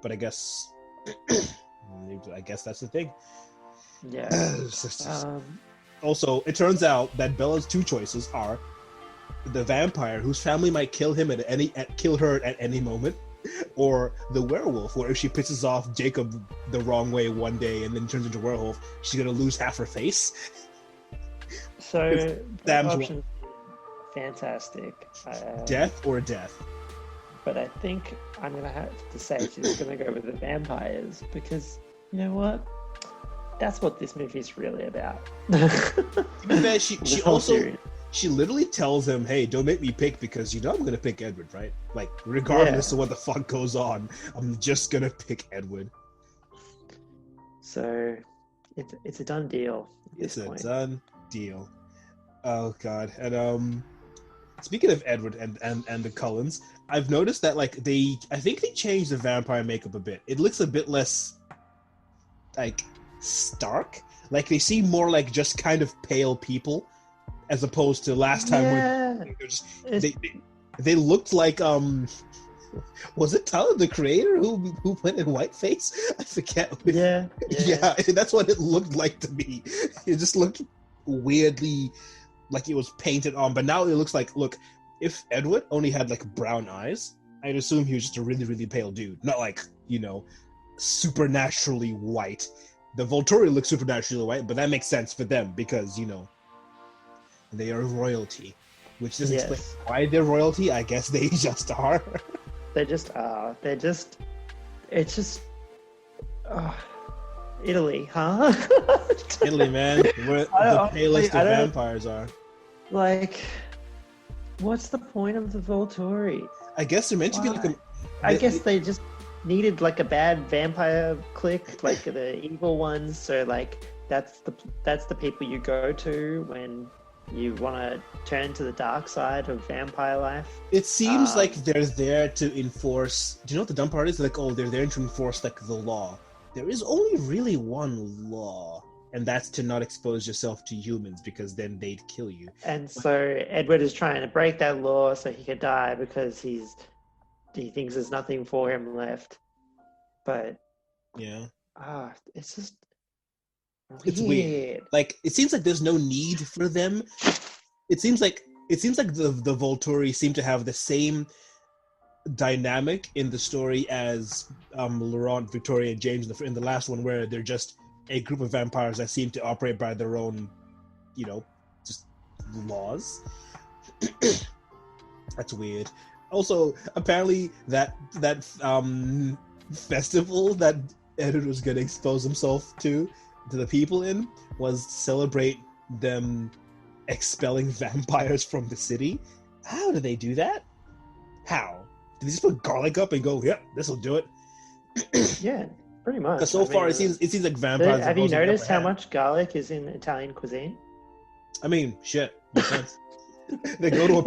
But I guess that's the thing. Yeah. Also, it turns out that Bella's two choices are the vampire, whose family might kill her at any moment, or the werewolf, where if she pisses off Jacob the wrong way one day and then turns into a werewolf, she's gonna lose half her face. So the option fantastic. Death or death. But I think I'm gonna have to say she's gonna go with the vampires, because you know what? That's what this movie is really about. She literally tells him, hey, don't make me pick, because you know I'm gonna pick Edward, right? Like, regardless of what the fuck goes on, I'm just gonna pick Edward. So it's a done deal. It's a done deal. Oh god. And speaking of Edward and the Cullens, I've noticed that like I think they changed the vampire makeup a bit. It looks a bit less like stark. Like they seem more like just kind of pale people, as opposed to last time when they looked like was it Tyler the Creator who went in whiteface? I forget. Yeah, that's what it looked like to me. It just looked weirdly like it was painted on, but now it looks like, look, if Edward only had like brown eyes, I'd assume he was just a really, really pale dude, not like, you know, supernaturally white. The Volturi looks supernaturally white, but that makes sense for them because, you know, they are royalty, which doesn't explain why they're royalty. I guess they just are. They just are. It's just Italy, huh? Italy, man, where the palest of vampires are. Like, what's the point of the Volturi? I guess they're meant to be like a. I guess they just needed like a bad vampire clique, like the evil ones. So like that's the people you go to when you want to turn to the dark side of vampire life. It seems like they're there to enforce. Do you know what the dumb part is? Like, oh, they're there to enforce like the law. There is only really one law, and that's to not expose yourself to humans because then they'd kill you. And so Edward is trying to break that law so he could die because he thinks there's nothing for him left. But yeah, it's just weird. It's weird. Like it seems like there's no need for them. It seems like the Volturi seem to have the same dynamic in the story as Laurent, Victoria, and James in the last one, where they're just a group of vampires that seem to operate by their own, just laws. That's weird. Also, apparently that festival that Edward was going to expose himself to the people in was celebrate them expelling vampires from the city. How do they do that? How? Did they just put garlic up and go, yep, this'll do it? Yeah, pretty much. Because so far it seems like vampires. Have you noticed how much garlic is in Italian cuisine? I mean, shit. Makes sense. They go to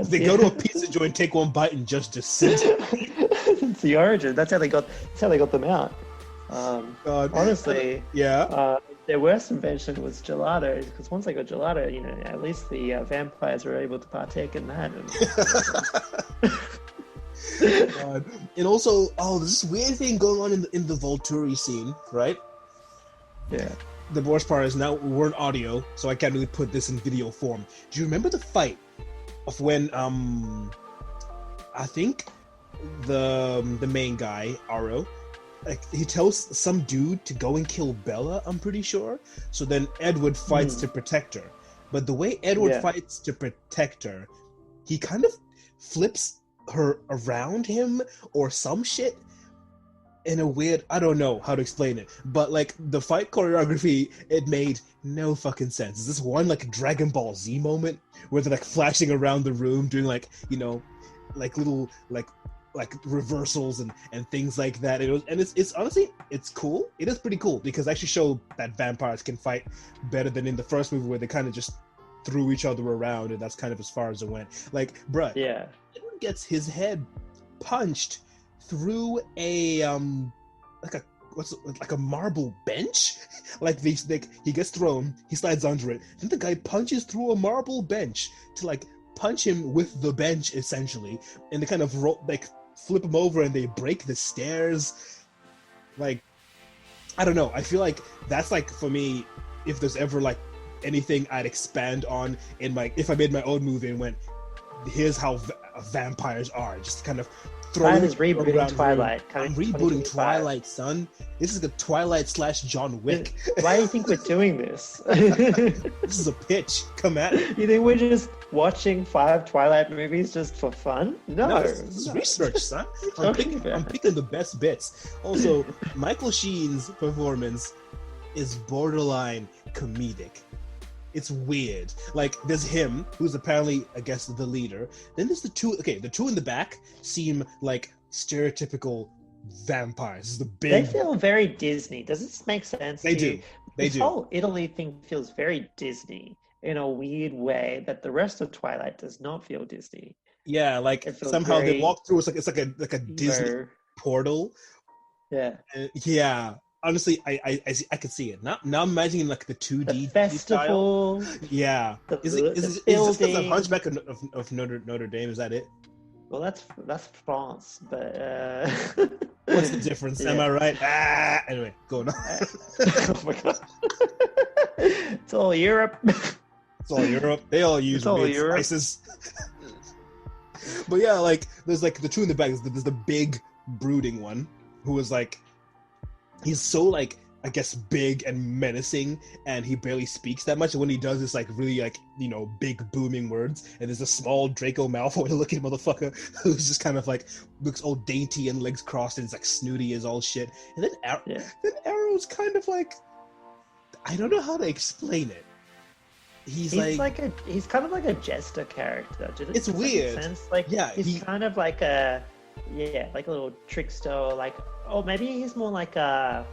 a pizza joint, take one bite, and just sit. It's the origin. That's how they got them out. God. Honestly, yeah. Their worst invention was gelato, because once they got gelato, at least the vampires were able to partake in that. God. And also, there's this weird thing going on in the Volturi scene, right? Yeah. The worst part is now we're in audio, so I can't really put this in video form. Do you remember the fight of when I think the main guy, Aro, like he tells some dude to go and kill Bella, I'm pretty sure. So then Edward fights to protect her. But the way Edward fights to protect her, he kind of flips her around him or some shit in a weird, I don't know how to explain it, but like the fight choreography, it made no fucking sense. Is this one like Dragon Ball Z moment where they're like flashing around the room doing like, like little like reversals and things like that. It's honestly, it's cool. It is pretty cool because they actually show that vampires can fight better than in the first movie where they kind of just threw each other around and that's kind of as far as it went. Like, bruh, Edward gets his head punched through a like a marble bench. Like he gets thrown, he slides under it, then the guy punches through a marble bench to like punch him with the bench essentially, and they kind of flip him over and they break the stairs. Like, I don't know, I feel like that's like, for me, if there's ever like anything I'd expand on if I made my own movie and went, here's how vampires are, just kind of throwing rebooting Twilight. I'm rebooting Twilight, son. This is the Twilight / John Wick. Why do you think we're doing this? This is a pitch. Come at it. You think we're just watching 5 Twilight movies just for fun? No, this is research, son. I'm picking the best bits. Also, Michael Sheen's performance is borderline comedic. It's weird. Like, there's him, who's apparently, I guess, the leader. Then there's the two in the back seem like stereotypical vampires. The big... They feel very Disney. Does this make sense? They do. This whole Italy thing feels very Disney in a weird way that the rest of Twilight does not feel Disney. Yeah, like somehow they walk through. It's like a Disney portal. Yeah. Yeah. Honestly, I can see it. Now I'm imagining like the 2D the festival. Style. Yeah. Is this the Hunchback of Notre Dame? Is that it? Well, that's France, but what's the difference? Yeah. Am I right? Anyway, go on. Oh my god. It's all Europe. It's all Europe. They all use spices. But yeah, like there's like the two in the back. There's the big brooding one who was like, he's so like, I guess, big and menacing, and he barely speaks that much. And when he does, it's like really like, big booming words. And there's a small Draco Malfoy looking motherfucker who's just kind of like looks all dainty and legs crossed and is like snooty as all shit. And then Arrow's kind of like I don't know how to explain it. He's kind of like a jester character. It's weird. Make sense? Like, yeah, he's kind of like a little trickster, or maybe he's more like a,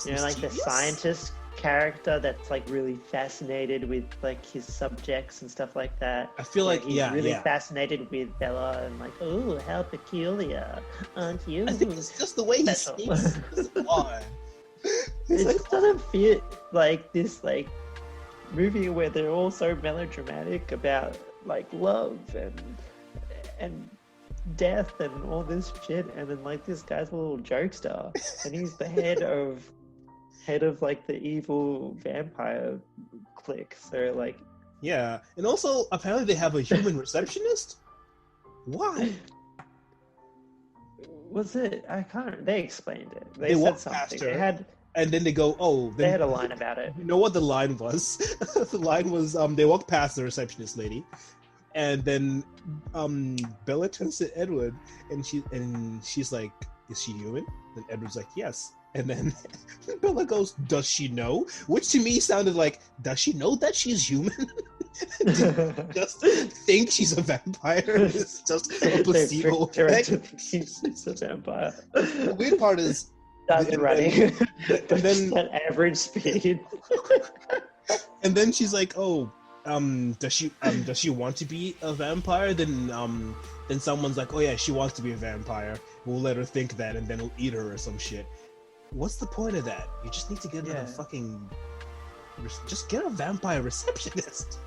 like the scientist character that's like really fascinated with like his subjects and stuff like that. I feel like he's really fascinated with Bella and like, oh, how peculiar, aren't you? I think it's just the way he speaks. It just doesn't fit like this like movie where they're all so melodramatic about like love and death and all this shit, and then like this guy's a little jokester, and he's the head of like the evil vampire clique. So like, yeah, and also apparently they have a human receptionist. Why? Was it? I can't. They explained it. They said walked something. past her, they had, and then they go, "Oh." They had a line about it. You know what the line was? The line was, they walked past the receptionist lady, and then Bella turns to Edward, and she's like, "Is she human?" And Edward's like, "Yes." And then Bella goes, "Does she know?" Which to me sounded like, does she know that she's human? Just think she's a vampire? It's just a placebo. She's a vampire. The weird part is, running and then at average speed. And then she's like, "Oh, does she want to be a vampire?" Then someone's like, "Oh yeah, she wants to be a vampire. We'll let her think that, and then we'll eat her or some shit." What's the point of that? You just need to get another fucking... Just get a vampire receptionist.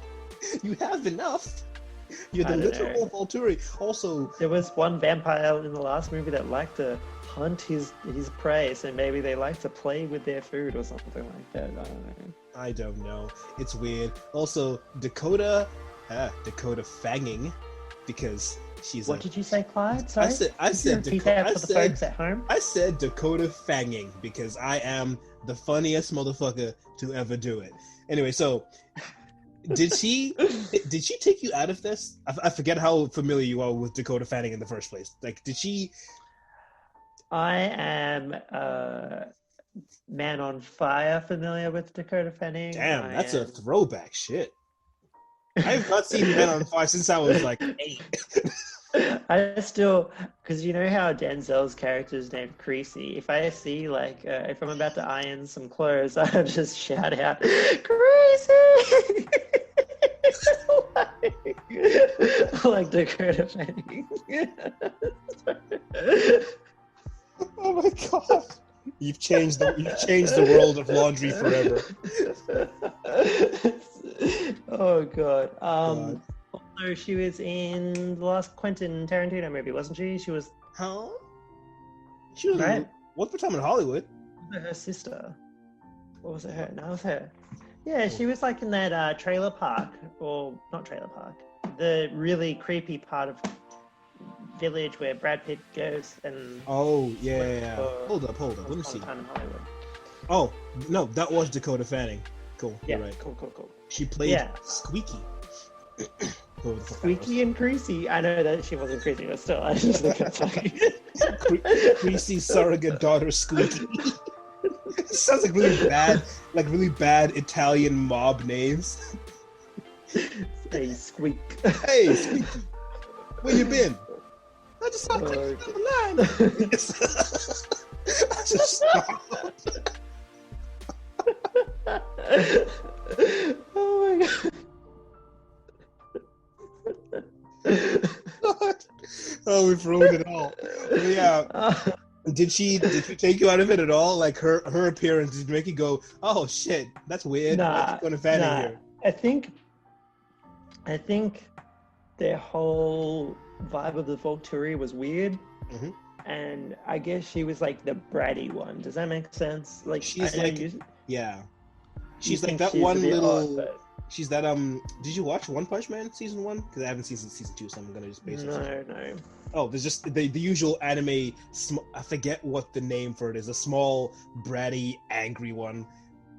You have enough. You're the literal Volturi. Also... There was one vampire in the last movie that liked to hunt his prey, so maybe they like to play with their food or something like that. I don't know. It's weird. Also, Dakota fanging, because... What did you say, Clyde? Sorry? I said Dakota. For the folks at home? I said Dakota fanging because I am the funniest motherfucker to ever do it. Anyway, so did she take you out of this? I forget how familiar you are with Dakota Fanning in the first place. Like, did she? I am Man on Fire familiar with Dakota Fanning. Damn, that's a throwback shit. I've not seen Man on Fire since I was like 8. I still, because you know how Denzel's character is named Creasy. If I see if I'm about to iron some clothes, I just shout out Creasy, like Dakota Fanning. Oh my god! You've changed the world of laundry forever. Oh god. Also, she was in the last Quentin Tarantino movie, wasn't she? She was. Huh? She was right. Once Upon a Time in Hollywood. Was it her sister? Or was it her? No, it was her. Yeah, she was like in that trailer park, or not trailer park, the really creepy part of Village where Brad Pitt goes and. Oh yeah. Hold up. Let me see. Time in Hollywood. Oh no, that was Dakota Fanning. Cool. Yeah. You're right. Cool. She played Squeaky. Squeaky and Creasy. I know that she wasn't Creasy, but still, I just think it's funny. Creasy surrogate daughter Squeaky. Sounds like really bad Italian mob names. Hey, Squeak. Hey, Squeaky. Where you been? I just saw clicking on the line. I just stopped. Oh my god. Oh, we've ruined it all. But yeah. Did she take you out of it at all? Like her appearance, did it make you go, "Oh shit, that's weird"? Nah. Here? I think their whole vibe of the Volturi was weird. Mm-hmm. And I guess she was like the bratty one. Does that make sense? Like she's like she's like that she's one little. Odd, she's that Did you watch One Punch Man season 1? Because I haven't seen season 2, so I'm gonna just base it. No. Oh, there's just the usual anime. I forget what the name for it is. A small, bratty, angry one,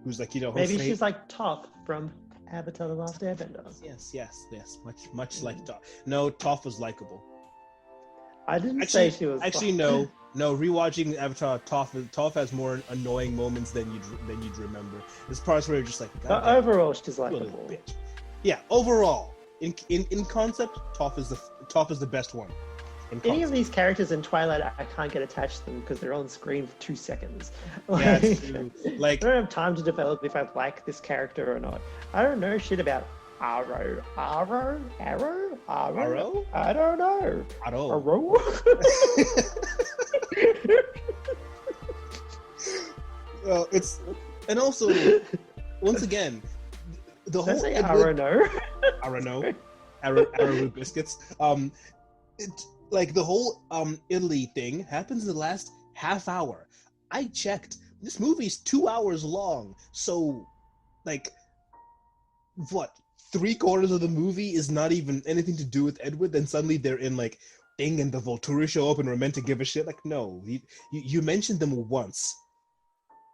who's like maybe she's like Toph from Avatar: The Last Airbender. Yes. Much like Toph. No, Toph was likable. I didn't say she was. Actually, no. Rewatching Avatar, Toph has more annoying moments than you'd remember. There's parts where you're just like, but overall, she's likable. Bitch. Yeah, overall, in concept, Toph is the best one. Any of these characters in Twilight, I can't get attached to them because they're on screen for 2 seconds. Yeah, it's true. Like, I don't have time to develop if I like this character or not. I don't know shit about Arrow. I don't know. Arrow. Well, and also, once again, the whole Arrow biscuits. Like the whole Italy thing happens in the last half hour. I checked. This movie's 2 hours long. So, like, what? 3/4 of the movie is not even anything to do with Edward. Then suddenly they're in like Thing and the Volturi show up and we're meant to give a shit. Like, no, you mentioned them once,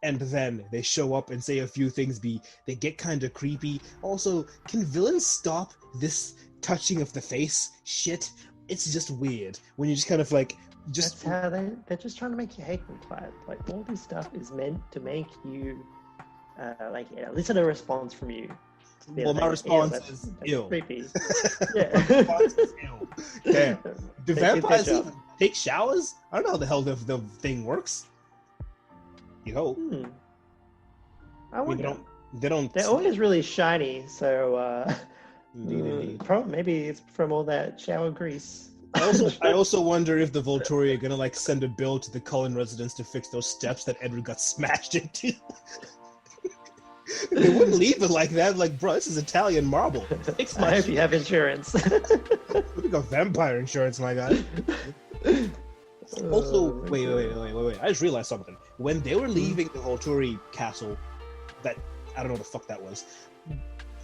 and then they show up and say a few things. They get kind of creepy. Also, can villains stop this touching of the face shit? It's just weird when you just kind of like just. That's how they're just trying to make you hate them. Like all this stuff is meant to make you elicit a response from you. Well, my response is ill. Creepy. Yeah. My response is ill. Damn. Do vampires even take showers? I don't know how the hell the thing works. You hope. I wonder. They don't. They're always really shiny, so maybe it's from all that shower grease. I also wonder if the Volturi are gonna like send a bill to the Cullen residents to fix those steps that Edward got smashed into. They wouldn't leave it like that. Like, bro, this is Italian marble. Fix my I hope you have insurance. We got vampire insurance, my guy. Also, wait. I just realized something. When they were leaving the Volturi castle, that I don't know what the fuck that was.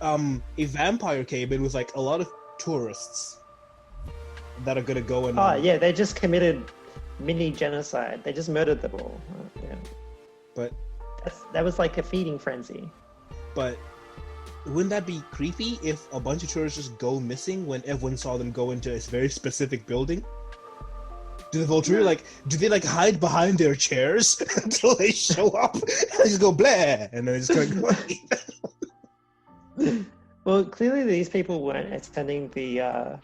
A vampire came in with like a lot of tourists that are gonna go and. Oh yeah, they just committed mini genocide. They just murdered them all. Yeah. But that was like a feeding frenzy. But wouldn't that be creepy if a bunch of tourists just go missing when everyone saw them go into a very specific building? Do the Volturi do they hide behind their chairs until they show up? And they just go blah, and then they just go. Well, clearly these people weren't attending the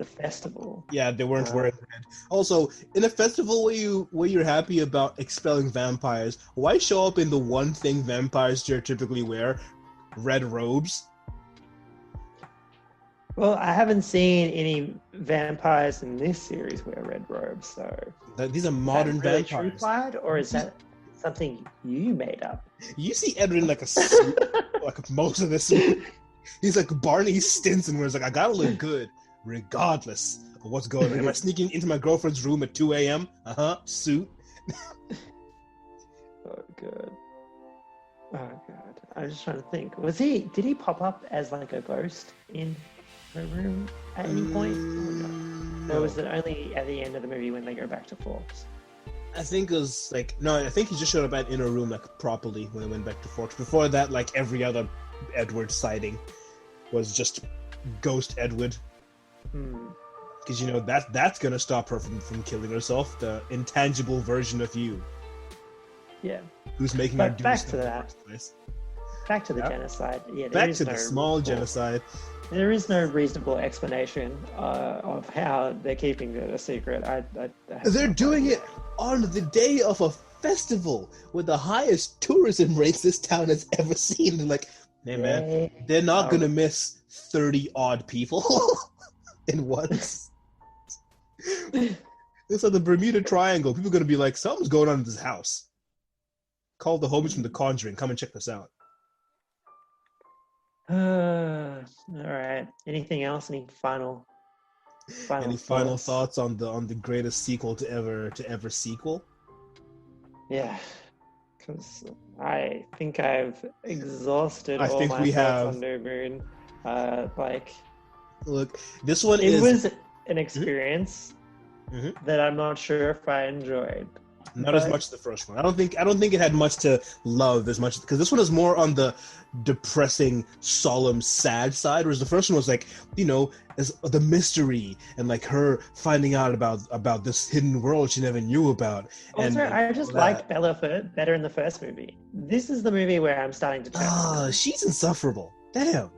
festival. Yeah, they weren't wearing red. Also, in a festival where you're happy about expelling vampires, why show up in the one thing vampires typically wear? Red robes? Well, I haven't seen any vampires in this series wear red robes, so... These are modern really vampires. True, Clyde, or is that something you made up? You see Edward in like a suit, like most of this movie. He's like Barney Stinson, where it's like, I gotta look good, regardless of what's going on. Am I sneaking into my girlfriend's room at 2 a.m.? Suit. Oh, God. I was just trying to think. Did he pop up as like a ghost in her room at any point? No. Or was it only at the end of the movie when they go back to Forks? I think it was like, no, I think he just showed up in her room like properly when they went back to Forks. Before that, like every other Edward sighting was just ghost Edward. Because that's gonna stop her from killing herself. The intangible version of you. Yeah. Who's making her do back stuff to in the that. first place. Back to the genocide. Yeah. Back to the small genocide. There is no reasonable explanation of how they're keeping it a secret. They're doing it on the day of a festival with the highest tourism rates this town has ever seen. They're like, hey man, they're not gonna miss 30 odd people in once. It's like the Bermuda Triangle. People are gonna be like, something's going on in this house. Call the homies from The Conjuring. Come and check this out. All right. Anything else? Any final thoughts on the greatest sequel to ever sequel? Yeah, because I think I've exhausted all my thoughts on New Moon. Look, it was an experience that I'm not sure if I enjoyed. Not as much as the first one. I don't think it had much to love as much, because this one is more on the depressing, solemn, sad side, whereas the first one was like, as the mystery and like her finding out about this hidden world she never knew about. Also, I just liked Bella better in the first movie. This is the movie where I'm starting to turn. She's insufferable. Damn.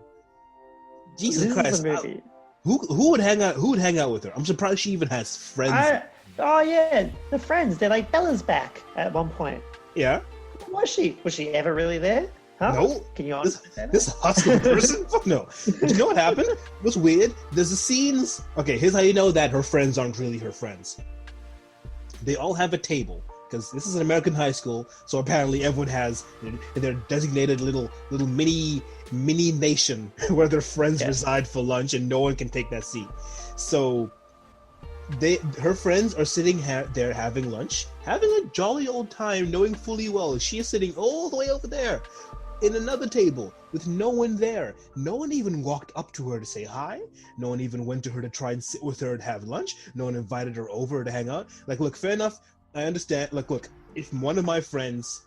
Jesus Christ. This is the movie. Who would hang out with her? I'm surprised she even has friends. Oh yeah, the friends. They're like, Bella's back at one point. Yeah. Was she ever really there? Huh? No. Can you honestly say that? This hostile person? Fuck no. But you know what happened? It was weird. There's the scenes. Okay, here's how you know that her friends aren't really her friends. They all have a table, because this is an American high school, so apparently everyone has their designated little mini nation where their friends reside for lunch, and no one can take that seat. So her friends are sitting there having lunch, having a jolly old time, knowing fully well she is sitting all the way over there in another table with no one there. No one even walked up to her to say hi. No one even went to her to try and sit with her and have lunch. No one invited her over to hang out. Like, look, fair enough. I understand. Like, look, if one of my friends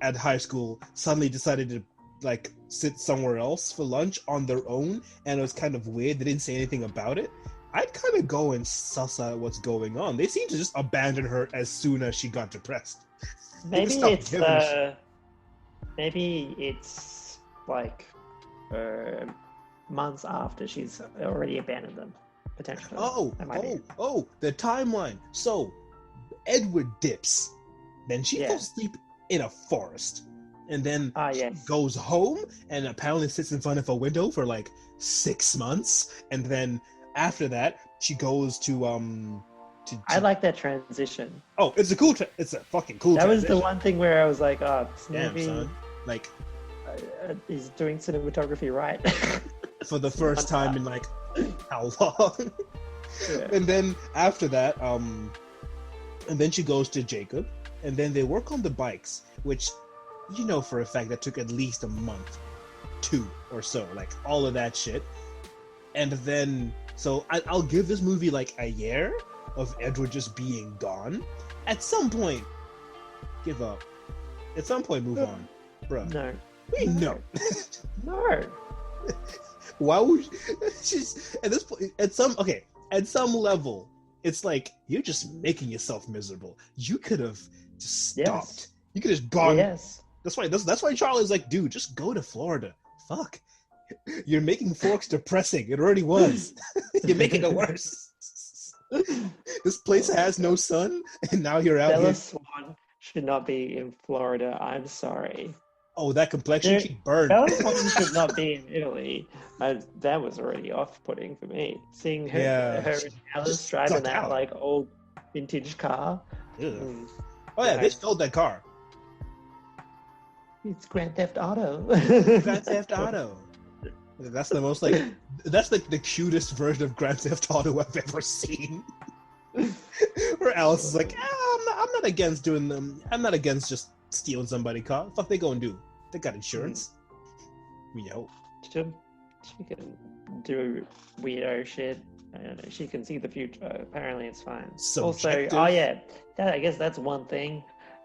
at high school suddenly decided to like sit somewhere else for lunch on their own, and it was kind of weird, they didn't say anything about it, I'd kind of go and suss out what's going on. They seem to just abandon her as soon as she got depressed. Maybe it's like months after she's already abandoned them, potentially. Oh, the timeline. So Edward dips, then she goes sleep in a forest, and then she goes home and apparently sits in front of a window for like 6 months, and then after that, she goes to I like that transition. Oh, it's a fucking cool. That transition. Was the one thing where I was like, "Oh, this movie, son. Like, he's doing cinematography right." For the first time in like how long? Yeah. And then after that, and then she goes to Jacob, and then they work on the bikes, which for a fact that took at least a month, 2 or so, like all of that shit, and then. So I'll give this movie like a year of Edward just being gone. At some point, give up. At some point, move on, bruh. No. No. No. Why would she's at this point? At some level, it's like you're just making yourself miserable. You could have just stopped. Yes. You could have just gone. Yes. That's why Charlie's like, dude, just go to Florida. Fuck. You're making Forks depressing. It already was. You're making it worse. This place has no sun, and now you're out Bella here. Swan should not be in Florida. I'm sorry. Oh, that complexion, she burned. Bella Swan should not be in Italy. That was already off-putting for me. Seeing her and Alice driving that like old vintage car. Oh yeah, they stole that car. It's Grand Theft Auto. Grand Theft Auto. That's the most like that's like the cutest version of Grand Theft Auto I've ever seen. Where Alice is like, I'm not against doing them. I'm not against just stealing somebody's car. What the fuck they gonna do? They got insurance. Yo. She can do weirdo shit. I don't know. She can see the future. Apparently, it's fine. Subjective. Also, I guess that's one thing.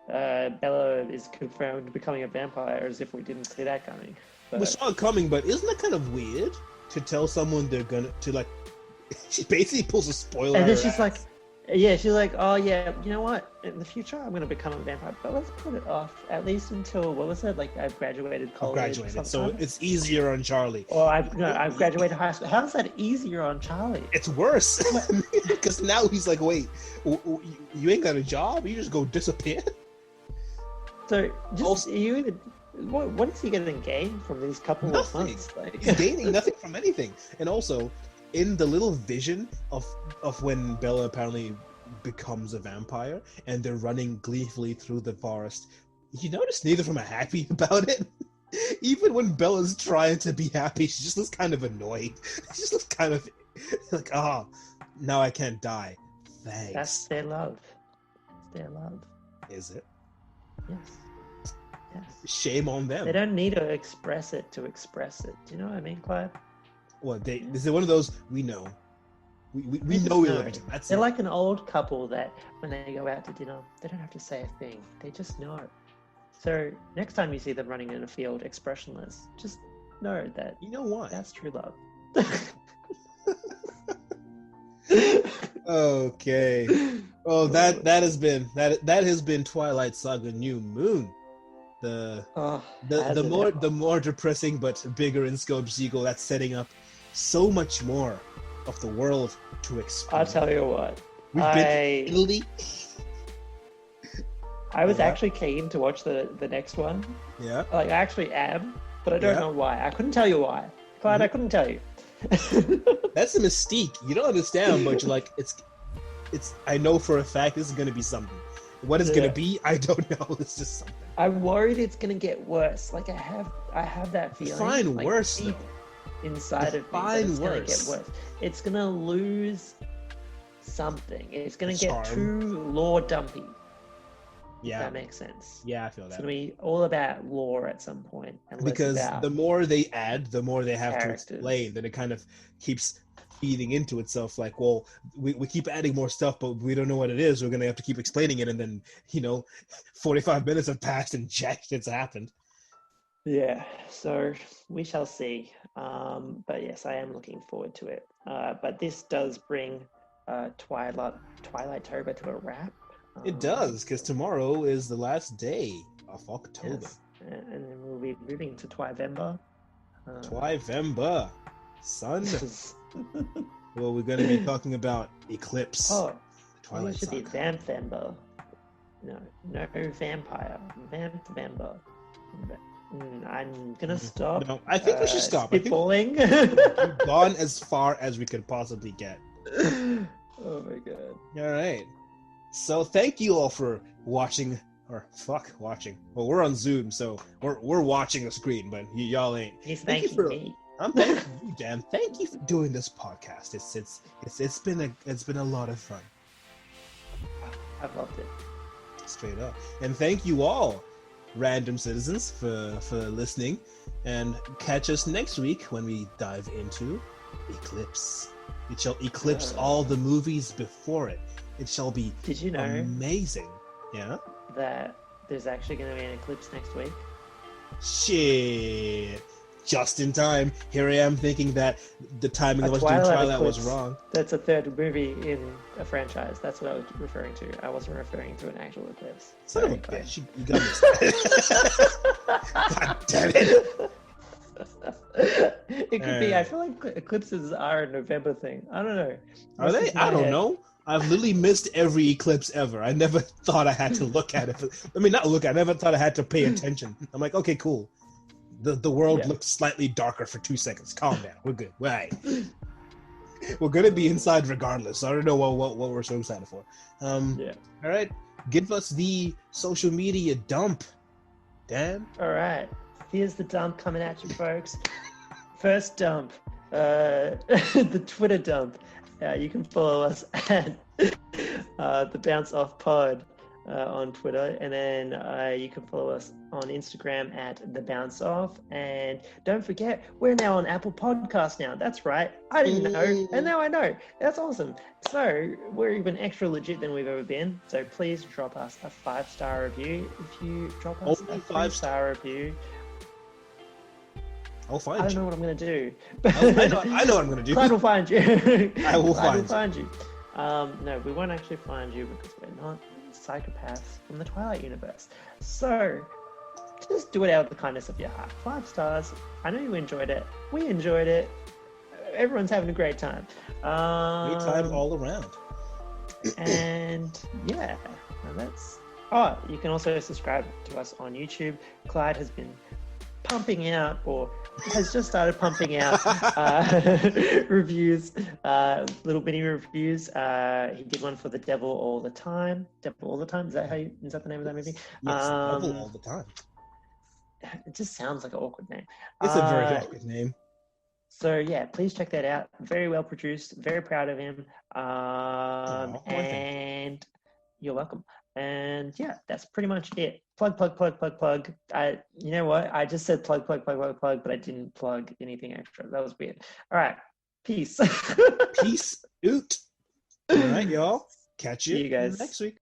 Bella is confirmed becoming a vampire, as if we didn't see that coming. But... We saw it coming, but isn't that kind of weird to tell someone they're gonna like? She basically pulls a spoiler. And then she's like, oh yeah, you know what? In the future, I'm gonna become a vampire, but let's put it off at least until what was it? Like I've graduated college. So it's easier on Charlie. Or I've graduated high school. How's that easier on Charlie? It's worse because now he's like, wait, you ain't got a job? You just go disappear? So what is he going to gain from these couple of months? He's gaining nothing from anything. And also, in the little vision of when Bella apparently becomes a vampire and they're running gleefully through the forest, you notice neither of them are happy about it. Even when Bella's trying to be happy, she just looks kind of annoyed. She just looks kind of like, now I can't die. Thanks. That's their love. It's their love. Is it? Yes. Shame on them. They don't need to express it to express it. Do you know what I mean, Clive? Well, this is one of those, we know. We know we love each other. That's They're it. like an old couple that when they go out to dinner, they don't have to say a thing. They just know. So next time you see them running in a field expressionless, just know that You know why? that's true love. Okay. Oh, that has been Twilight Saga New Moon. The more depressing but bigger in scope sequel that's setting up so much more of the world to explore. I'll tell you what. We've been to Italy. I was actually keen to watch the next one. Yeah. Like, I actually am, but I don't know why. I couldn't tell you why. Clyde, I couldn't tell you. That's a mystique. You don't understand, but you're like, it's. I know for a fact this is going to be something. What it's going to be, I don't know. It's just something. I'm worried it's going to get worse. Like, I have that feeling. Fine, like, worse deep inside of me that it's going to get worse. It's going to lose something. It's going to get too lore dumpy. Yeah, if that makes sense. Yeah, I feel that. It's going to be all about lore at some point, and because the more they add, the more they have characters to explain. Then it kind of keeps feeding into itself. Like, well, we keep adding more stuff, but we don't know what it is. We're going to have to keep explaining it, and then 45 minutes have passed and jack shit's happened. Yeah, so we shall see. But yes, I am looking forward to it. But this does bring Twilight-tober to a wrap. It does, because tomorrow is the last day of October. Yes. And then we'll be moving to Twivember. Twivember, son. Well, we're going to be talking about Eclipse. Oh, Twilight it should Saga. be Vampember. No vampire. Vampember. I'm going to stop. No, I think we should stop. Spitballing. We've gone as far as we could possibly get. Oh my god. All right. So thank you all for watching, watching. Well, we're on Zoom, so we're watching the screen, but y'all ain't. He's thanking me. I'm thanking you, Dan. Thank you for doing this podcast. It's been a lot of fun. I've loved it. Straight up. And thank you all, random citizens, for listening. And catch us next week when we dive into Eclipse. It shall eclipse all the movies before it. It shall be Did you know amazing. Yeah? That there's actually going to be an eclipse next week? Shit. Just in time. Here I am thinking that the timing of us doing Twilight was wrong. That's a third movie in a franchise. That's what I was referring to. I wasn't referring to an actual eclipse. Son of a bitch. You got me. God damn it. It could be. I feel like eclipses are a November thing. I don't know. Are they? I don't know. I've literally missed every eclipse ever. I never thought I had to look at it. I mean, not look at it. I never thought I had to pay attention. I'm like, okay, cool. The world looks slightly darker for 2 seconds. Calm down. We're good. Right. We're going to be inside regardless. I don't know what we're so excited for. All right. Give us the social media dump, Dan. All right. Here's the dump coming at you, folks. First dump. The Twitter dump. You can follow us at the Bounce Off Pod on Twitter, and then you can follow us on Instagram at the Bounce Off. And don't forget, we're now on Apple Podcasts now. That's right. I didn't know, and now I know. That's awesome. So we're even extra legit than we've ever been. So please drop us a 5-star review. If you drop us a 5-star review, I'll find you. I don't know what I'm going to do. I know what I'm going to do. Clyde will find you. I will find you. No, we won't actually find you because we're not psychopaths from the Twilight universe. So, just do it out of the kindness of your heart. 5 stars. I know you enjoyed it. We enjoyed it. Everyone's having a great time. Great time all around. And yeah, that's... Oh, you can also subscribe to us on YouTube. Clyde has been pumping out, or has just started pumping out reviews, little mini reviews. He did one for The Devil All the Time. Devil All the Time? Is that the name of that movie? Yes, Devil All the Time. It just sounds like an awkward name. It's a very awkward name. So yeah, please check that out. Very well produced. Very proud of him. And you're welcome. And yeah, that's pretty much it. Plug. You know what? I just said plug, but I didn't plug anything extra. That was weird. All right. Peace. Peace out. All right, y'all. Catch you See you guys next week.